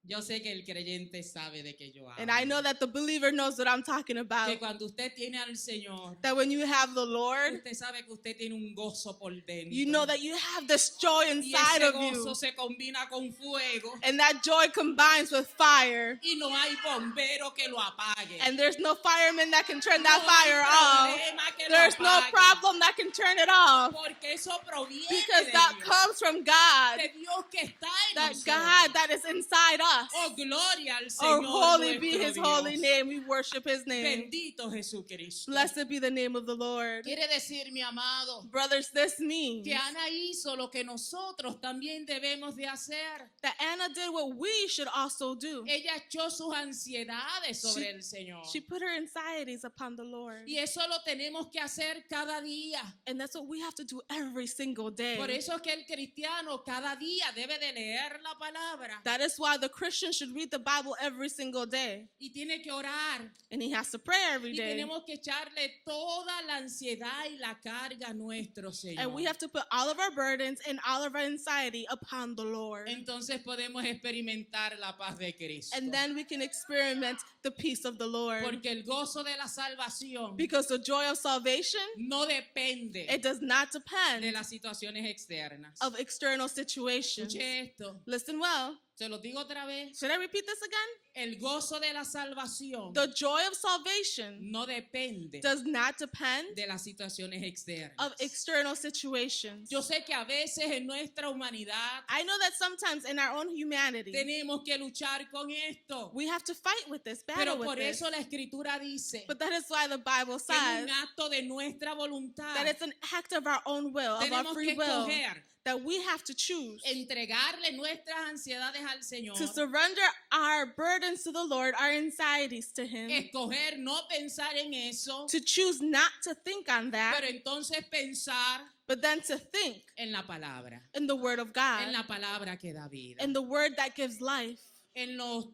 Speaker 4: Yo sé que el creyente sabe de qué yo hablo.
Speaker 2: And I know that the believer knows what I'm talking about.
Speaker 4: Que cuando usted tiene al Señor,
Speaker 2: That when you have the Lord,
Speaker 4: usted sabe que usted tiene un gozo por dentro.
Speaker 2: you know that you have this joy
Speaker 4: Y
Speaker 2: inside
Speaker 4: ese
Speaker 2: of
Speaker 4: gozo
Speaker 2: you.
Speaker 4: se combina con fuego.
Speaker 2: And that joy combines with fire.
Speaker 4: Y no hay bombero que lo apague.
Speaker 2: And there's no fireman that can turn that
Speaker 4: No hay
Speaker 2: fire off.
Speaker 4: problema que lo
Speaker 2: There's no
Speaker 4: apague.
Speaker 2: problem that can turn it off.
Speaker 4: Porque eso proviene
Speaker 2: Because
Speaker 4: de
Speaker 2: that
Speaker 4: Dios.
Speaker 2: comes from God.
Speaker 4: De Dios que está en
Speaker 2: That
Speaker 4: nosotros.
Speaker 2: God that is inside us.
Speaker 4: Oh, gloria al
Speaker 2: Oh,
Speaker 4: Señor
Speaker 2: holy be
Speaker 4: nuestro
Speaker 2: his
Speaker 4: Dios.
Speaker 2: holy name. We worship his name.
Speaker 4: Bendito Jesucristo.
Speaker 2: Blessed be the name of the Lord.
Speaker 4: Quiere decir, mi amado,
Speaker 2: Brothers, this means
Speaker 4: que Ana hizo lo que nosotros también debemos de hacer.
Speaker 2: that Anna did what we should also do.
Speaker 4: Ella echó sus ansiedades sobre el Señor.
Speaker 2: She put her anxieties upon the Lord.
Speaker 4: Y eso lo tenemos que hacer cada día.
Speaker 2: And that's what we have to do every single day.
Speaker 4: Por eso es que el cristiano cada día debe de leer la palabra.
Speaker 2: That is why the Christian should read the Bible every single day.
Speaker 4: Y tiene que orar.
Speaker 2: And he has to pray every
Speaker 4: Y
Speaker 2: day.
Speaker 4: tenemos que echarle toda la ansiedad y la carga a nuestro Señor.
Speaker 2: And we have to put all of our burdens and all of our anxiety upon the Lord.
Speaker 4: Entonces podemos experimentar la paz de Cristo.
Speaker 2: And then we can experiment the peace of the Lord.
Speaker 4: Porque el gozo de la salvación
Speaker 2: Because the joy of salvation,
Speaker 4: no depende
Speaker 2: it does not
Speaker 4: de
Speaker 2: depend
Speaker 4: las situaciones externas.
Speaker 2: of external situations.
Speaker 4: Escuche esto.
Speaker 2: Listen well.
Speaker 4: Se lo digo otra vez.
Speaker 2: Should I repeat this again?
Speaker 4: El gozo de la salvación
Speaker 2: The joy of salvation
Speaker 4: no depende
Speaker 2: does not depend
Speaker 4: de las situaciones externas.
Speaker 2: of external situations.
Speaker 4: Yo sé que a veces en nuestra humanidad
Speaker 2: I know that sometimes in our own humanity,
Speaker 4: tenemos que luchar con esto.
Speaker 2: we have to fight with this,
Speaker 4: Pero
Speaker 2: battle with
Speaker 4: por
Speaker 2: this.
Speaker 4: eso la Escritura dice
Speaker 2: But that is why the Bible
Speaker 4: que es
Speaker 2: says
Speaker 4: un acto de nuestra voluntad.
Speaker 2: that it's an act of our own will, of our
Speaker 4: Tenemos
Speaker 2: free
Speaker 4: que
Speaker 2: will,
Speaker 4: escoger
Speaker 2: that we have to choose
Speaker 4: entregarle nuestras ansiedades al Señor.
Speaker 2: to surrender our burdens to the Lord, our anxieties to Him,
Speaker 4: Escoger no pensar en eso,
Speaker 2: to choose not to think on that,
Speaker 4: pero entonces pensar
Speaker 2: but then to think
Speaker 4: en la palabra,
Speaker 2: in the Word of God,
Speaker 4: en la palabra que da vida.
Speaker 2: in the Word that gives life.
Speaker 4: En los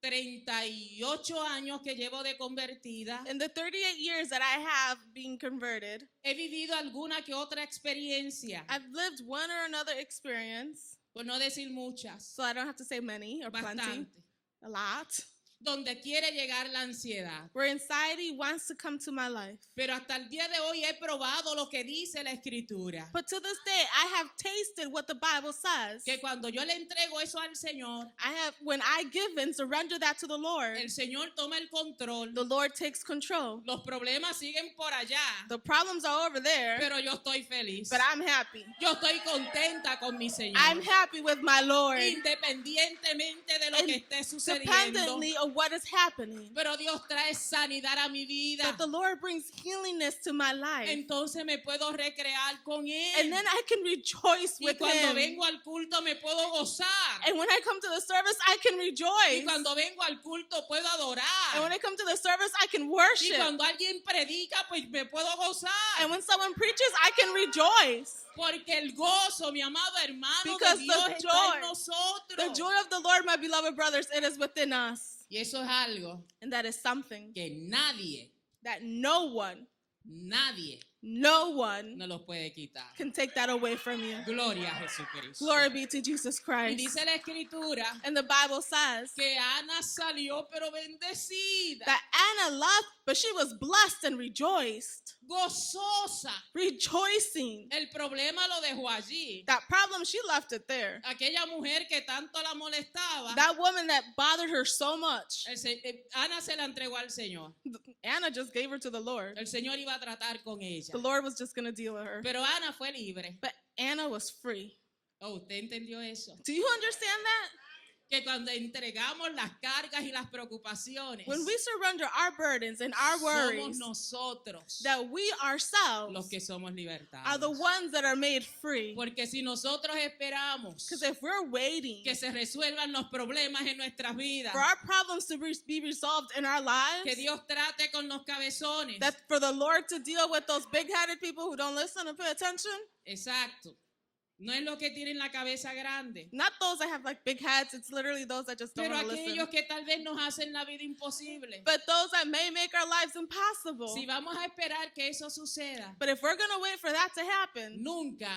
Speaker 4: 38 años que llevo de convertida,
Speaker 2: In the 38 years that I have been converted,
Speaker 4: he vivido alguna que otra experiencia,
Speaker 2: I've lived one or another experience,
Speaker 4: por no decir muchas,
Speaker 2: so I don't have to say many or plenty,
Speaker 4: bastante,
Speaker 2: a lot,
Speaker 4: donde quiere llegar la ansiedad.
Speaker 2: where anxiety wants to come to my life.
Speaker 4: Pero hasta el día de hoy he probado lo que dice la Escritura.
Speaker 2: But to this day, I have tasted what the Bible says.
Speaker 4: Que cuando yo le entrego eso al Señor,
Speaker 2: When I give and surrender that to the Lord,
Speaker 4: el Señor toma el control.
Speaker 2: the Lord takes control.
Speaker 4: Los problemas siguen por allá,
Speaker 2: The problems are over there,
Speaker 4: pero yo estoy feliz.
Speaker 2: but I'm happy.
Speaker 4: Yo estoy contenta con mi Señor.
Speaker 2: I'm happy with my Lord,
Speaker 4: Independientemente de lo que esté sucediendo.
Speaker 2: independently of what is happening.
Speaker 4: Pero Dios trae sanidad a mi vida.
Speaker 2: But the Lord brings healingness to my life.
Speaker 4: Entonces me puedo recrear con Él.
Speaker 2: And then I can rejoice
Speaker 4: Y
Speaker 2: with
Speaker 4: cuando
Speaker 2: Him.
Speaker 4: vengo al culto me puedo gozar.
Speaker 2: And when I come to the service, I can
Speaker 4: Y
Speaker 2: rejoice.
Speaker 4: cuando vengo al culto puedo
Speaker 2: And when
Speaker 4: adorar.
Speaker 2: I come to the service, I can
Speaker 4: Y
Speaker 2: worship.
Speaker 4: cuando alguien predica, pues me puedo gozar.
Speaker 2: And when someone preaches, I can rejoice.
Speaker 4: Porque el gozo, mi amado hermano,
Speaker 2: Because
Speaker 4: de Dios
Speaker 2: the
Speaker 4: está en
Speaker 2: joy,
Speaker 4: nosotros.
Speaker 2: The joy of the Lord, my beloved brothers, it is within us.
Speaker 4: Y eso es algo
Speaker 2: And that is something
Speaker 4: que nadie,
Speaker 2: that no one
Speaker 4: no los puede quitar.
Speaker 2: can take that away from you.
Speaker 4: Gloria a Jesucristo.
Speaker 2: Glory be to Jesus
Speaker 4: Y
Speaker 2: Christ.
Speaker 4: dice la Escritura
Speaker 2: And the Bible says
Speaker 4: que Ana salió pero bendecida,
Speaker 2: that Anna loved, but she was blessed and rejoiced.
Speaker 4: gozosa.
Speaker 2: Rejoicing.
Speaker 4: El problema lo dejó allí.
Speaker 2: That problem, she left it there.
Speaker 4: Aquella mujer que tanto la molestaba,
Speaker 2: That woman that bothered her so much,
Speaker 4: Ana se la entregó al Señor.
Speaker 2: Anna just gave her to the Lord.
Speaker 4: El Señor iba a tratar con ella.
Speaker 2: The Lord was just going to deal with her.
Speaker 4: Pero Ana fue libre.
Speaker 2: But Anna was free.
Speaker 4: Oh, ¿usted entendió eso?
Speaker 2: Do you understand that?
Speaker 4: que cuando entregamos las cargas y las preocupaciones,
Speaker 2: when we surrender our burdens and our
Speaker 4: somos
Speaker 2: worries,
Speaker 4: nosotros
Speaker 2: that we
Speaker 4: los
Speaker 2: ourselves
Speaker 4: que somos
Speaker 2: are the
Speaker 4: libertados.
Speaker 2: ones that are made free.
Speaker 4: Porque si nosotros esperamos
Speaker 2: Because if we're waiting
Speaker 4: que se resuelvan los problemas en nuestras vidas,
Speaker 2: for our problems to be resolved in our lives,
Speaker 4: que Dios trate con los cabezones,
Speaker 2: that for the Lord to deal with those big-headed people who don't listen and pay attention,
Speaker 4: exacto, no es lo que tienen la cabeza grande,
Speaker 2: not those that have like big heads, it's literally those that just don't
Speaker 4: pero
Speaker 2: want to listen.
Speaker 4: aquellos que tal vez nos hacen la vida imposible.
Speaker 2: But those that may make our lives impossible.
Speaker 4: Si vamos a esperar que eso suceda,
Speaker 2: But if we're going to wait for that to happen,
Speaker 4: nunca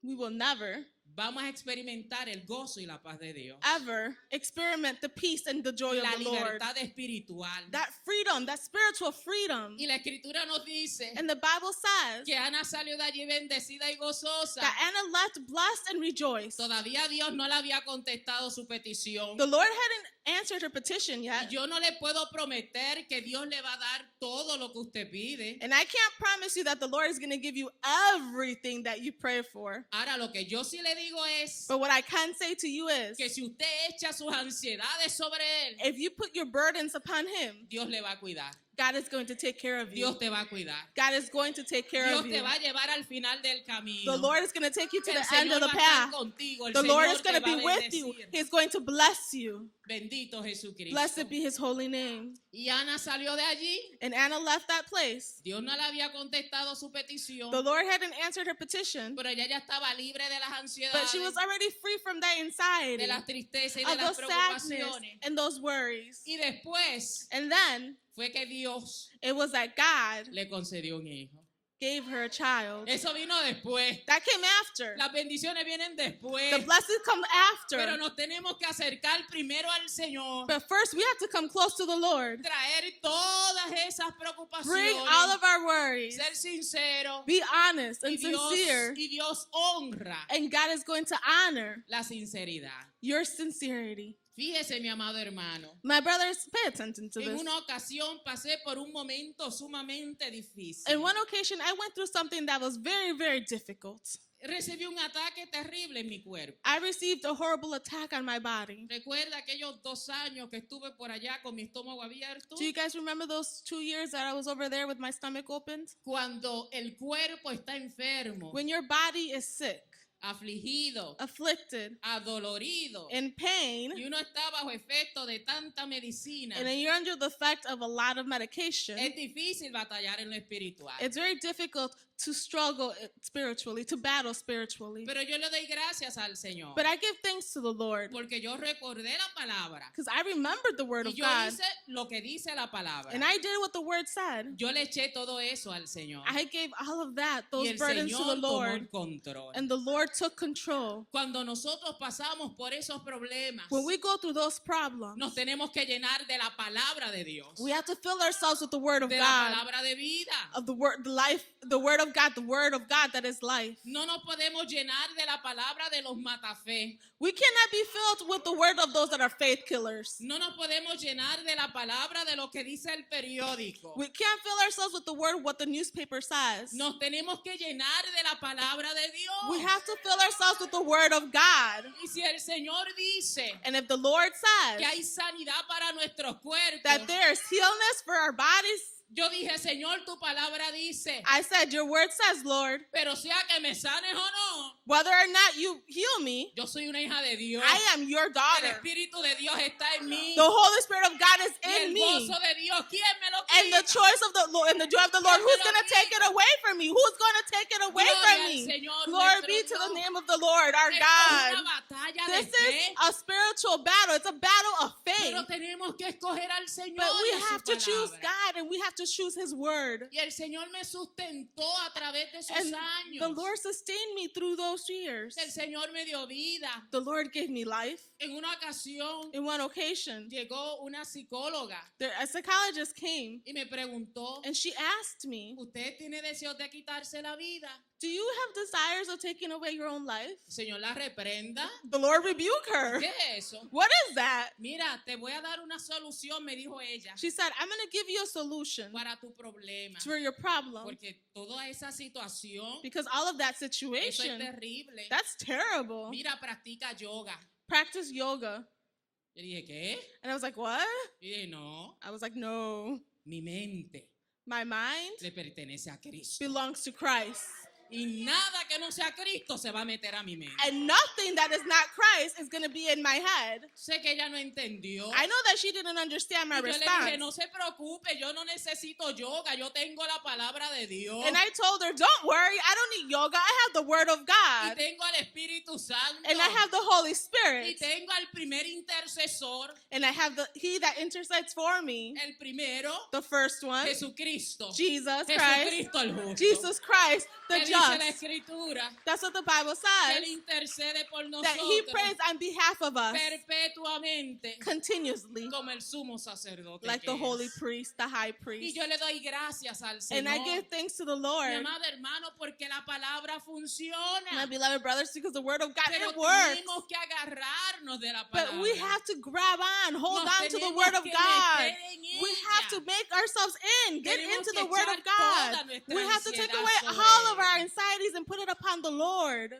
Speaker 2: we will never,
Speaker 4: vamos a experimentar el gozo y la paz de Dios,
Speaker 2: ever experiment the peace and the joy
Speaker 4: la
Speaker 2: of the Lord.
Speaker 4: libertad espiritual.
Speaker 2: That freedom, that spiritual freedom.
Speaker 4: Y la escritura nos dice
Speaker 2: And the Bible says
Speaker 4: que Ana salió de allí bendecida y gozosa.
Speaker 2: that Anna left blessed and rejoiced.
Speaker 4: Todavía Dios no le había contestado su petición.
Speaker 2: The Lord hadn't answered her petition
Speaker 4: Y
Speaker 2: yet.
Speaker 4: yo no le puedo prometer que Dios le va a dar todo lo que usted pide.
Speaker 2: And I can't promise you that the Lord is going to give you everything that you pray for.
Speaker 4: Ahora, lo que yo sí le digo es
Speaker 2: But what I can say to you is,
Speaker 4: que si usted echa sus ansiedades sobre Él,
Speaker 2: if you put your burdens upon Him,
Speaker 4: Dios le va a cuidar.
Speaker 2: God is going to take care of you.
Speaker 4: Dios te va a cuidar.
Speaker 2: God is going to take care
Speaker 4: Dios
Speaker 2: of
Speaker 4: te
Speaker 2: you.
Speaker 4: va a llevar al final del camino.
Speaker 2: The Lord is going to take you to
Speaker 4: El
Speaker 2: the end
Speaker 4: Señor
Speaker 2: of the
Speaker 4: va a estar
Speaker 2: path.
Speaker 4: contigo. El
Speaker 2: The Lord
Speaker 4: Señor
Speaker 2: is going
Speaker 4: te
Speaker 2: to
Speaker 4: va
Speaker 2: be
Speaker 4: a
Speaker 2: with you.
Speaker 4: bendecir.
Speaker 2: He's going to bless you.
Speaker 4: Bendito Jesucristo.
Speaker 2: Blessed be His holy name.
Speaker 4: Y Ana salió de allí.
Speaker 2: And Anna left that place.
Speaker 4: Dios no le había contestado su petición,
Speaker 2: The Lord hadn't answered her petition,
Speaker 4: pero ella ya estaba libre de las ansiedades,
Speaker 2: but she was already free from that anxiety,
Speaker 4: de las tristezas y de
Speaker 2: of
Speaker 4: las
Speaker 2: those sadness
Speaker 4: preocupaciones.
Speaker 2: and those worries.
Speaker 4: Y después
Speaker 2: And then
Speaker 4: fue que Dios
Speaker 2: it was that God
Speaker 4: le concedió un hijo.
Speaker 2: gave her a child.
Speaker 4: Eso vino después.
Speaker 2: That came after.
Speaker 4: Las bendiciones vienen después.
Speaker 2: The blessings come
Speaker 4: Pero
Speaker 2: after.
Speaker 4: nos tenemos que acercar primero al Señor.
Speaker 2: But first, we have to come close to the Lord.
Speaker 4: Traer todas esas
Speaker 2: Bring
Speaker 4: preocupaciones.
Speaker 2: all of our worries.
Speaker 4: Ser sincero.
Speaker 2: Be honest
Speaker 4: Y
Speaker 2: and
Speaker 4: Dios,
Speaker 2: sincere.
Speaker 4: y Dios honra
Speaker 2: And God is going to honor
Speaker 4: la sinceridad.
Speaker 2: your sincerity.
Speaker 4: Fíjese, mi amado hermano.
Speaker 2: My brothers, pay attention to
Speaker 4: En
Speaker 2: this.
Speaker 4: una ocasión pasé por un momento sumamente difícil.
Speaker 2: On one occasion, I went through something that was very, very difficult.
Speaker 4: Recibí un ataque terrible en mi cuerpo.
Speaker 2: I received a horrible attack on my body.
Speaker 4: Recuerda aquellos 2 años que estuve por allá con mi estómago abierto.
Speaker 2: Do you guys remember those 2 years that I was over there with my stomach opened?
Speaker 4: Cuando el cuerpo está enfermo,
Speaker 2: When your body is sick,
Speaker 4: afligido,
Speaker 2: afflicted,
Speaker 4: adolorido,
Speaker 2: in pain,
Speaker 4: y uno está bajo efecto de tanta medicina,
Speaker 2: and then you're under the effect of a lot of medication,
Speaker 4: es difícil batallar en lo espiritual.
Speaker 2: it's very difficult to struggle spiritually, to battle spiritually.
Speaker 4: Pero yo le doy gracias al Señor,
Speaker 2: But I give thanks to the Lord
Speaker 4: porque yo recordé la palabra
Speaker 2: because I remembered the word
Speaker 4: y
Speaker 2: of
Speaker 4: yo
Speaker 2: God,
Speaker 4: hice lo que dice la palabra.
Speaker 2: and I did what the word said.
Speaker 4: Yo le eché todo eso al Señor.
Speaker 2: I gave all of that,
Speaker 4: Y
Speaker 2: those
Speaker 4: el
Speaker 2: burdens to the
Speaker 4: Señor tomó
Speaker 2: Lord,
Speaker 4: el control.
Speaker 2: and the Lord took control.
Speaker 4: Cuando nosotros pasamos por esos problemas,
Speaker 2: When we go through those problems,
Speaker 4: nos tenemos que llenar de la palabra de Dios,
Speaker 2: we have to fill ourselves with the word of
Speaker 4: de la
Speaker 2: God,
Speaker 4: palabra de vida.
Speaker 2: of the word, the life, the word of God, the word of God that is life.
Speaker 4: No nos podemos llenar de la palabra de los matafé.
Speaker 2: We cannot be filled with the word of those that are faith killers.
Speaker 4: No nos podemos llenar de la palabra de lo que dice el periódico.
Speaker 2: We can't fill ourselves with the word of what the newspaper says.
Speaker 4: Nos tenemos que llenar de la palabra de Dios.
Speaker 2: We have to fill ourselves with the word of God.
Speaker 4: Y si el Señor dice
Speaker 2: And if the Lord
Speaker 4: que
Speaker 2: says
Speaker 4: hay sanidad para nuestros cuerpos,
Speaker 2: that there is healness for our bodies,
Speaker 4: yo dije, Señor, tu palabra dice,
Speaker 2: I said, your word says, Lord,
Speaker 4: pero sea que me sanes o no,
Speaker 2: whether or not you heal me,
Speaker 4: yo soy una hija de Dios.
Speaker 2: I am your
Speaker 4: El
Speaker 2: daughter.
Speaker 4: Espíritu de Dios está en mí.
Speaker 2: The Holy Spirit of God is
Speaker 4: Y
Speaker 2: in
Speaker 4: el
Speaker 2: me.
Speaker 4: gozo de Dios, ¿quién me lo
Speaker 2: And the
Speaker 4: quita?
Speaker 2: choice of the Lord and the joy of the Lord,
Speaker 4: ¿Quién me
Speaker 2: who's
Speaker 4: lo
Speaker 2: going to take
Speaker 4: quita?
Speaker 2: it away from me? Who's going to take it away
Speaker 4: Gloria
Speaker 2: from
Speaker 4: al
Speaker 2: me?
Speaker 4: Señor
Speaker 2: Glory
Speaker 4: nuestro
Speaker 2: be to the
Speaker 4: Dios.
Speaker 2: name of the Lord, our
Speaker 4: Esto es una
Speaker 2: God.
Speaker 4: batalla
Speaker 2: This
Speaker 4: de fe,
Speaker 2: is a spiritual battle. It's a battle of faith.
Speaker 4: pero tenemos que escoger al Señor
Speaker 2: But we
Speaker 4: y a su
Speaker 2: have to choose
Speaker 4: palabra.
Speaker 2: God and we have to choose His word.
Speaker 4: Y el Señor me sustentó a través de esos
Speaker 2: And
Speaker 4: años.
Speaker 2: the Lord sustained me through those years.
Speaker 4: El Señor me dio vida.
Speaker 2: The Lord gave me life.
Speaker 4: En una ocasión
Speaker 2: In one occasion,
Speaker 4: llegó una psicóloga
Speaker 2: a psychologist came
Speaker 4: y me preguntó,
Speaker 2: and she asked me,
Speaker 4: ¿usted tiene deseos de quitarse la vida?
Speaker 2: do you have desires of taking away your own life?
Speaker 4: El Señor la reprenda.
Speaker 2: The Lord rebuked her.
Speaker 4: ¿Qué es eso?
Speaker 2: What is that?
Speaker 4: Mira, te voy a dar una solución, me dijo ella,
Speaker 2: She said, I'm going to give you a solution
Speaker 4: para tu problema.
Speaker 2: for your problem.
Speaker 4: Porque toda esa situación,
Speaker 2: Because all of that
Speaker 4: eso es
Speaker 2: situation,
Speaker 4: terrible.
Speaker 2: that's terrible.
Speaker 4: Mira, practica yoga.
Speaker 2: practice yoga.
Speaker 4: Yo dije, ¿qué?
Speaker 2: And I was like, what?
Speaker 4: Y dije, no,
Speaker 2: I was like, no.
Speaker 4: mi mente
Speaker 2: My mind
Speaker 4: le pertenece a Cristo.
Speaker 2: belongs to Christ.
Speaker 4: Y nada que no sea Cristo se va a meter a mi mente.
Speaker 2: And nothing that is not Christ is going to be in my head.
Speaker 4: Sé que ella no entendió.
Speaker 2: I know that she didn't understand my
Speaker 4: Y yo le
Speaker 2: response.
Speaker 4: dije, no se preocupe, yo no necesito yoga, yo tengo la palabra de Dios.
Speaker 2: And I told her, don't worry, I don't need yoga. I have the Word of
Speaker 4: Y
Speaker 2: God.
Speaker 4: tengo al Espíritu Santo.
Speaker 2: And I have the Holy
Speaker 4: Y
Speaker 2: Spirit.
Speaker 4: tengo al primer intercesor,
Speaker 2: And I have He that intercedes for me.
Speaker 4: el primero,
Speaker 2: The first one,
Speaker 4: Jesucristo.
Speaker 2: Jesus Christ.
Speaker 4: Jesucristo el justo.
Speaker 2: Jesus Christ, the
Speaker 4: ¿Qué dice la
Speaker 2: just.
Speaker 4: Escritura?
Speaker 2: That's what the Bible
Speaker 4: Que Él
Speaker 2: says.
Speaker 4: intercede por
Speaker 2: That He
Speaker 4: nosotros
Speaker 2: prays on behalf of us
Speaker 4: perpetuamente
Speaker 2: continuously.
Speaker 4: como el sumo sacerdote
Speaker 2: Like
Speaker 4: que
Speaker 2: the holy
Speaker 4: es.
Speaker 2: priest, the high
Speaker 4: Y
Speaker 2: priest.
Speaker 4: yo le doy gracias al
Speaker 2: And I
Speaker 4: Señor,
Speaker 2: give thanks to the
Speaker 4: mi
Speaker 2: Lord,
Speaker 4: amado hermano, porque la palabra
Speaker 2: my
Speaker 4: funciona.
Speaker 2: beloved brothers, because the Word of God,
Speaker 4: Pero
Speaker 2: it works.
Speaker 4: tenemos que agarrarnos de la
Speaker 2: But
Speaker 4: palabra.
Speaker 2: we have to grab on, hold
Speaker 4: Nos
Speaker 2: on to the
Speaker 4: tenemos
Speaker 2: Word of
Speaker 4: que
Speaker 2: God.
Speaker 4: meter en
Speaker 2: We have
Speaker 4: ella.
Speaker 2: to make ourselves in, get
Speaker 4: Tenemos
Speaker 2: into
Speaker 4: que
Speaker 2: the Word of
Speaker 4: echar
Speaker 2: God.
Speaker 4: toda nuestra
Speaker 2: We have to take
Speaker 4: ansiedad
Speaker 2: away
Speaker 4: sobre
Speaker 2: all of
Speaker 4: él.
Speaker 2: our anxieties and put it upon the Lord.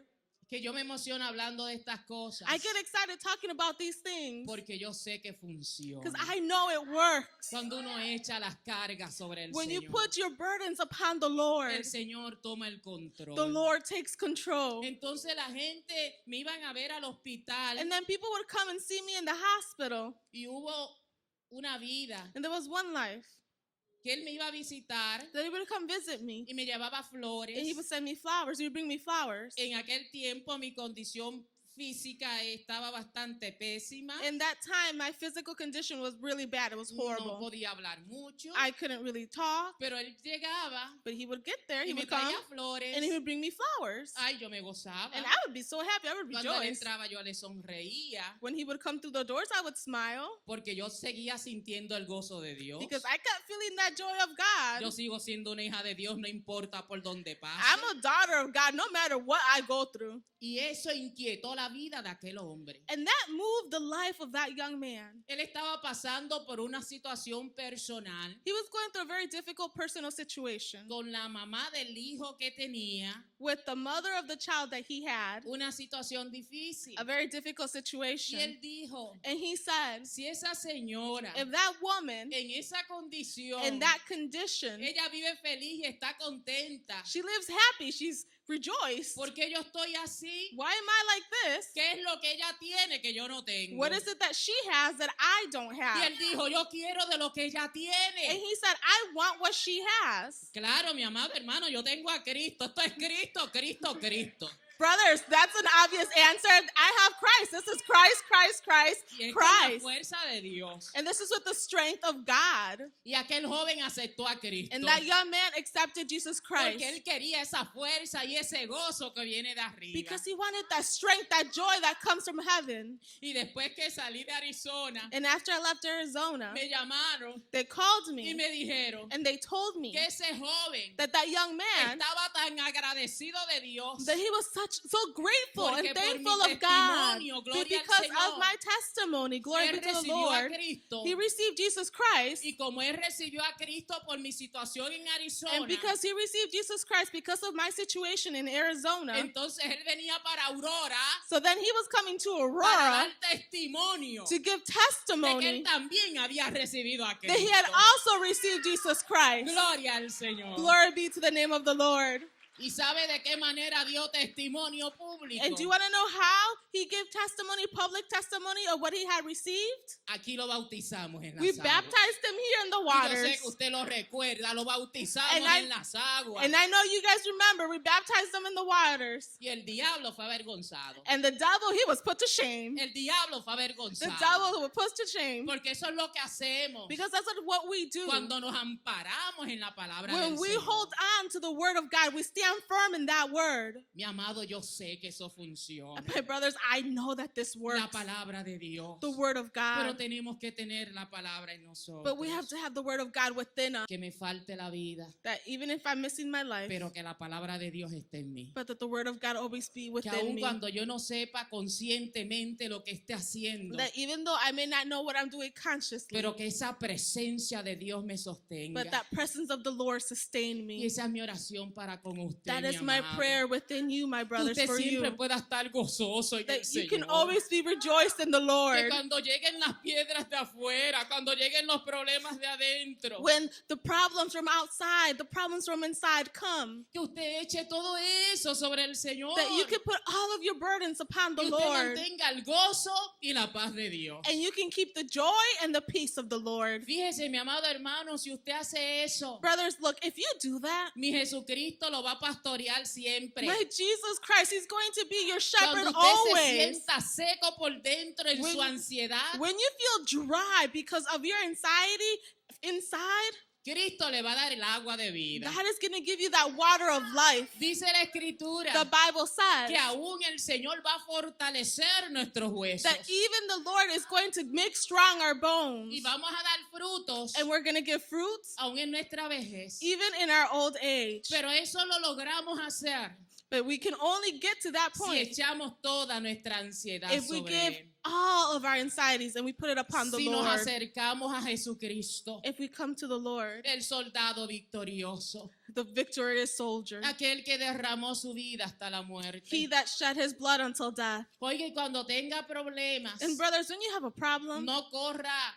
Speaker 4: Que yo me emociono hablando de estas cosas.
Speaker 2: I get excited talking about these things
Speaker 4: Porque yo sé que funciona.
Speaker 2: because I know it works.
Speaker 4: Cuando uno echa las cargas sobre el
Speaker 2: When you
Speaker 4: Señor,
Speaker 2: put your burdens upon the Lord,
Speaker 4: el Señor toma el control.
Speaker 2: the Lord takes control.
Speaker 4: Entonces la gente me iban a ver al hospital
Speaker 2: And then people would come and see me in the hospital.
Speaker 4: y hubo una vida
Speaker 2: And there was one life
Speaker 4: que él me iba a visitar
Speaker 2: that he would come visit me.
Speaker 4: y me llevaba flores.
Speaker 2: And he would send me flowers. He would bring me flowers.
Speaker 4: En aquel tiempo mi condición física estaba bastante pésima.
Speaker 2: In that time, my physical condition was really bad. It was
Speaker 4: No
Speaker 2: horrible.
Speaker 4: podía hablar mucho,
Speaker 2: I couldn't really talk.
Speaker 4: pero él llegaba
Speaker 2: But he would get there. He
Speaker 4: y me
Speaker 2: would come.
Speaker 4: traía flores.
Speaker 2: And he would bring me flowers.
Speaker 4: Ay, yo me gozaba.
Speaker 2: And I would be so happy. I would
Speaker 4: Cuando él
Speaker 2: rejoice.
Speaker 4: entraba yo le sonreía
Speaker 2: When he would come through the doors, I would smile
Speaker 4: porque yo seguía sintiendo el gozo de Dios.
Speaker 2: because I kept feeling that joy of
Speaker 4: Yo
Speaker 2: God.
Speaker 4: sigo siendo una hija de Dios, no importa por dónde pase.
Speaker 2: I'm a daughter of God no matter what I go through.
Speaker 4: Y eso inquietó la vida de aquel hombre.
Speaker 2: And that moved the life of that young man.
Speaker 4: Él estaba pasando por una situación personal
Speaker 2: He was going through a very difficult personal situation
Speaker 4: con la mamá del hijo que tenía,
Speaker 2: with the mother of the child that he had,
Speaker 4: una situación difícil.
Speaker 2: a very difficult
Speaker 4: Y
Speaker 2: situation.
Speaker 4: él dijo,
Speaker 2: And he said,
Speaker 4: si esa señora
Speaker 2: if that woman
Speaker 4: en esa condición,
Speaker 2: in that condition,
Speaker 4: ella vive feliz y está contenta,
Speaker 2: she lives happy, she's rejoiced.
Speaker 4: ¿por qué yo estoy así?
Speaker 2: Why am I like this?
Speaker 4: ¿Qué es lo que ella tiene que yo no tengo?
Speaker 2: What is it that she has that I don't
Speaker 4: Y
Speaker 2: have?
Speaker 4: él dijo, yo quiero de lo que ella
Speaker 2: And
Speaker 4: tiene.
Speaker 2: he said, I want what she has.
Speaker 4: Claro, mi amado hermano, yo tengo a Cristo. Esto es Cristo, Cristo, Cristo.
Speaker 2: Brothers, that's an obvious answer. I have Christ. This is Christ, Christ, Christ,
Speaker 4: Y es con la
Speaker 2: Christ.
Speaker 4: fuerza de Dios.
Speaker 2: And this is with the strength of God.
Speaker 4: Y aquel joven aceptó a Cristo.
Speaker 2: And that young man accepted Jesus Christ
Speaker 4: Porque él quería esa fuerza y ese gozo que viene de arriba.
Speaker 2: because he wanted that strength, that joy that comes from heaven.
Speaker 4: Y después que salí de Arizona,
Speaker 2: And after I left Arizona,
Speaker 4: me llamaron
Speaker 2: they called
Speaker 4: y
Speaker 2: me
Speaker 4: me dijeron
Speaker 2: and they told me
Speaker 4: que ese joven
Speaker 2: that that young man,
Speaker 4: estaba tan agradecido de Dios.
Speaker 2: that he was so grateful
Speaker 4: Porque
Speaker 2: and
Speaker 4: por
Speaker 2: thankful
Speaker 4: mi
Speaker 2: of God
Speaker 4: testimonio, gloria al
Speaker 2: because
Speaker 4: Señor,
Speaker 2: of my testimony. Glory
Speaker 4: Él
Speaker 2: be to the
Speaker 4: recibió a
Speaker 2: Lord.
Speaker 4: Cristo.
Speaker 2: He received Jesus Christ.
Speaker 4: Y como él recibió a Cristo por mi situación en Arizona,
Speaker 2: And because he received Jesus Christ because of my situation in Arizona,
Speaker 4: entonces él venía para Aurora
Speaker 2: so then he was coming to
Speaker 4: para
Speaker 2: Aurora
Speaker 4: dar testimonio
Speaker 2: to give
Speaker 4: de que él
Speaker 2: testimony
Speaker 4: también había recibido a
Speaker 2: that he had
Speaker 4: Cristo.
Speaker 2: also received Jesus Christ.
Speaker 4: Gloria al Señor.
Speaker 2: Glory be to the name of the Lord.
Speaker 4: ¿Y sabe de qué manera dio testimonio público?
Speaker 2: And do you want to know how he gave testimony, public testimony of what he had received?
Speaker 4: Aquí lo bautizamos en las
Speaker 2: We
Speaker 4: aguas.
Speaker 2: baptized him here in the
Speaker 4: Y yo
Speaker 2: waters.
Speaker 4: sé que usted lo recuerda, lo bautizamos
Speaker 2: And I-
Speaker 4: en las aguas.
Speaker 2: And I know you guys remember, we baptized him in the waters.
Speaker 4: Y el diablo fue avergonzado.
Speaker 2: And the devil, he was put to shame.
Speaker 4: El diablo fue
Speaker 2: The
Speaker 4: avergonzado.
Speaker 2: devil was put to shame.
Speaker 4: Porque eso es lo que hacemos
Speaker 2: Because that's what we do.
Speaker 4: cuando nos amparamos en la palabra
Speaker 2: When
Speaker 4: del
Speaker 2: we
Speaker 4: Señor.
Speaker 2: hold on to the word of God, we stand firm in that word.
Speaker 4: Mi amado, yo sé que eso funciona.
Speaker 2: My brothers, I know that this works.
Speaker 4: La palabra de Dios.
Speaker 2: The word of
Speaker 4: Pero
Speaker 2: God.
Speaker 4: tenemos que tener la palabra en nosotros.
Speaker 2: But we have to have the word of God within us.
Speaker 4: Que me falte la vida,
Speaker 2: That even if I'm missing my life,
Speaker 4: pero que la palabra de Dios esté en mí.
Speaker 2: but that the word of God always be
Speaker 4: Que
Speaker 2: within
Speaker 4: aun
Speaker 2: me.
Speaker 4: cuando yo no sepa conscientemente lo que esté haciendo,
Speaker 2: That even though I may not know what I'm doing consciously,
Speaker 4: pero que esa presencia de Dios me sostenga.
Speaker 2: but that presence of the Lord sustain
Speaker 4: Y
Speaker 2: me.
Speaker 4: esa es mi oración para con
Speaker 2: And
Speaker 4: usted,
Speaker 2: That
Speaker 4: mi
Speaker 2: is my
Speaker 4: amado.
Speaker 2: prayer within you, my
Speaker 4: Que
Speaker 2: brothers,
Speaker 4: usted
Speaker 2: for
Speaker 4: siempre
Speaker 2: you.
Speaker 4: pueda estar gozoso en el
Speaker 2: That you can
Speaker 4: Señor.
Speaker 2: always be rejoiced in the
Speaker 4: Que
Speaker 2: Lord.
Speaker 4: cuando lleguen las piedras de afuera, cuando lleguen los problemas de adentro,
Speaker 2: When the problems from outside, the problems from inside come,
Speaker 4: que usted eche todo eso sobre el Señor.
Speaker 2: that you can put all of your burdens upon the
Speaker 4: Que usted
Speaker 2: Lord,
Speaker 4: mantenga el gozo y la paz de Dios.
Speaker 2: and you can keep the joy and the peace of the Lord.
Speaker 4: Fíjese, mi amado hermano, si usted hace eso,
Speaker 2: Brothers, look, if you do that,
Speaker 4: mi Jesucristo lo va a pastorear siempre.
Speaker 2: my Jesus Christ, He's going to be your shepherd
Speaker 4: Cuando usted se
Speaker 2: always.
Speaker 4: sienta seco por dentro en
Speaker 2: When-
Speaker 4: su ansiedad,
Speaker 2: When you feel dry because of your anxiety inside,
Speaker 4: Cristo le va a dar el agua de vida.
Speaker 2: God is going to give you that water of life.
Speaker 4: Dice la Escritura
Speaker 2: The Bible says
Speaker 4: que aún el Señor va a fortalecer nuestros huesos.
Speaker 2: that even the Lord is going to make strong our bones,
Speaker 4: Y vamos a dar frutos
Speaker 2: and we're going to give fruits
Speaker 4: aún en nuestra vejez.
Speaker 2: even in our old age.
Speaker 4: Pero eso lo logramos hacer
Speaker 2: But we can only get to that
Speaker 4: si
Speaker 2: point
Speaker 4: echamos toda nuestra ansiedad
Speaker 2: if we
Speaker 4: sobre
Speaker 2: give
Speaker 4: Él.
Speaker 2: all of our anxieties and we put it upon the
Speaker 4: Si nos
Speaker 2: Lord.
Speaker 4: acercamos a Jesucristo,
Speaker 2: If we come to the Lord,
Speaker 4: el soldado victorioso,
Speaker 2: the victorious soldier,
Speaker 4: aquel que derramó su vida hasta la muerte.
Speaker 2: he that shed his blood until death.
Speaker 4: Oiga, y cuando tenga problemas,
Speaker 2: And brothers, when you have a problem,
Speaker 4: no corra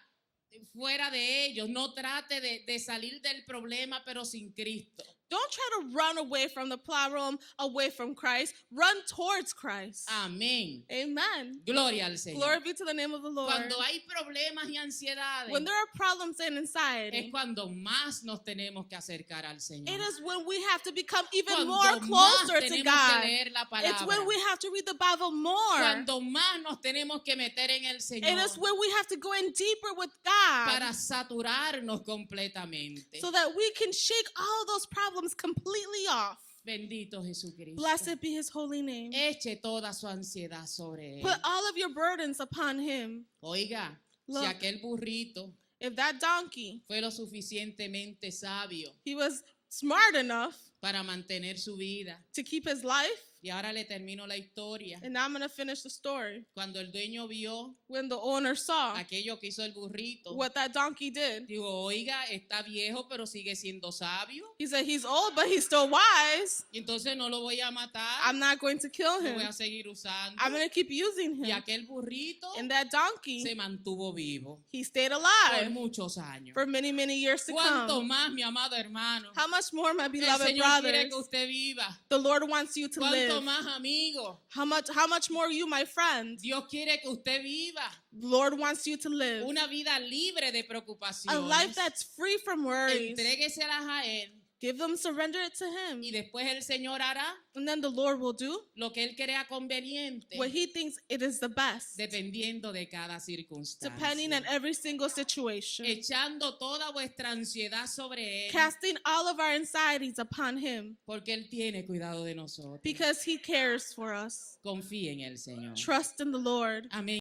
Speaker 4: fuera de ellos, no trate de salir del problema, pero sin Cristo.
Speaker 2: don't try to run away from the problem, away from Christ. Run towards Christ.
Speaker 4: Amén.
Speaker 2: Amen.
Speaker 4: Gloria al Señor.
Speaker 2: Glory be to the name of the Lord.
Speaker 4: Cuando hay problemas y ansiedades,
Speaker 2: When there are problems and
Speaker 4: es
Speaker 2: anxiety,
Speaker 4: cuando más nos tenemos que acercar al Señor.
Speaker 2: it is when we have to become even
Speaker 4: Cuando
Speaker 2: more
Speaker 4: más
Speaker 2: closer to
Speaker 4: tenemos que
Speaker 2: God.
Speaker 4: leer la
Speaker 2: It's
Speaker 4: palabra.
Speaker 2: when we have to read the Bible more.
Speaker 4: Cuando más nos tenemos que meter en el Señor
Speaker 2: It is when we have to go in deeper with God
Speaker 4: para saturarnos completamente.
Speaker 2: so that we can shake all those problems completely off.
Speaker 4: Bendito Jesucristo.
Speaker 2: Blessed be His holy name.
Speaker 4: Eche toda su ansiedad sobre Él.
Speaker 2: Put all of your burdens upon Him.
Speaker 4: Oiga, si
Speaker 2: Look.
Speaker 4: aquel burrito
Speaker 2: If that donkey,
Speaker 4: fue lo suficientemente sabio
Speaker 2: he was smart enough
Speaker 4: para mantener su vida.
Speaker 2: to keep his life,
Speaker 4: Y ahora le termino la historia.
Speaker 2: and now I'm going to finish the story.
Speaker 4: Cuando el dueño vio
Speaker 2: When the owner saw
Speaker 4: aquello que hizo el burrito,
Speaker 2: what that donkey did,
Speaker 4: dijo, oiga, está viejo, pero sigue siendo sabio.
Speaker 2: he said, he's old, but he's still wise.
Speaker 4: Y entonces no lo voy a matar,
Speaker 2: I'm not going to kill
Speaker 4: lo
Speaker 2: him.
Speaker 4: voy a seguir usando.
Speaker 2: I'm going to keep using
Speaker 4: Y
Speaker 2: him.
Speaker 4: aquel burrito
Speaker 2: And that donkey,
Speaker 4: se mantuvo vivo
Speaker 2: he stayed
Speaker 4: por
Speaker 2: alive
Speaker 4: muchos años.
Speaker 2: for many, many years to
Speaker 4: ¿Cuánto
Speaker 2: come.
Speaker 4: más, mi amado hermano?
Speaker 2: How much more, my
Speaker 4: El
Speaker 2: beloved
Speaker 4: Señor quiere
Speaker 2: brothers,
Speaker 4: que usted viva.
Speaker 2: the Lord wants you to
Speaker 4: ¿Cuánto
Speaker 2: live?
Speaker 4: más, amigo?
Speaker 2: How much more you, my friend?
Speaker 4: Dios quiere que usted viva
Speaker 2: The Lord wants you to live
Speaker 4: una vida libre de
Speaker 2: a
Speaker 4: preocupaciones.
Speaker 2: life that's free from worries.
Speaker 4: Entrégueselas a Él
Speaker 2: Give them, surrender it to Him.
Speaker 4: y después el Señor hará
Speaker 2: And then the Lord will do
Speaker 4: lo que Él crea conveniente
Speaker 2: what He thinks it is the best,
Speaker 4: dependiendo de cada circunstancia.
Speaker 2: depending on every single situation.
Speaker 4: Echando toda vuestra ansiedad sobre Él
Speaker 2: Casting all of our anxieties upon Him
Speaker 4: porque Él tiene cuidado de nosotros.
Speaker 2: because He cares for us.
Speaker 4: Confíe en el Señor.
Speaker 2: Trust in the Lord.
Speaker 4: Amén.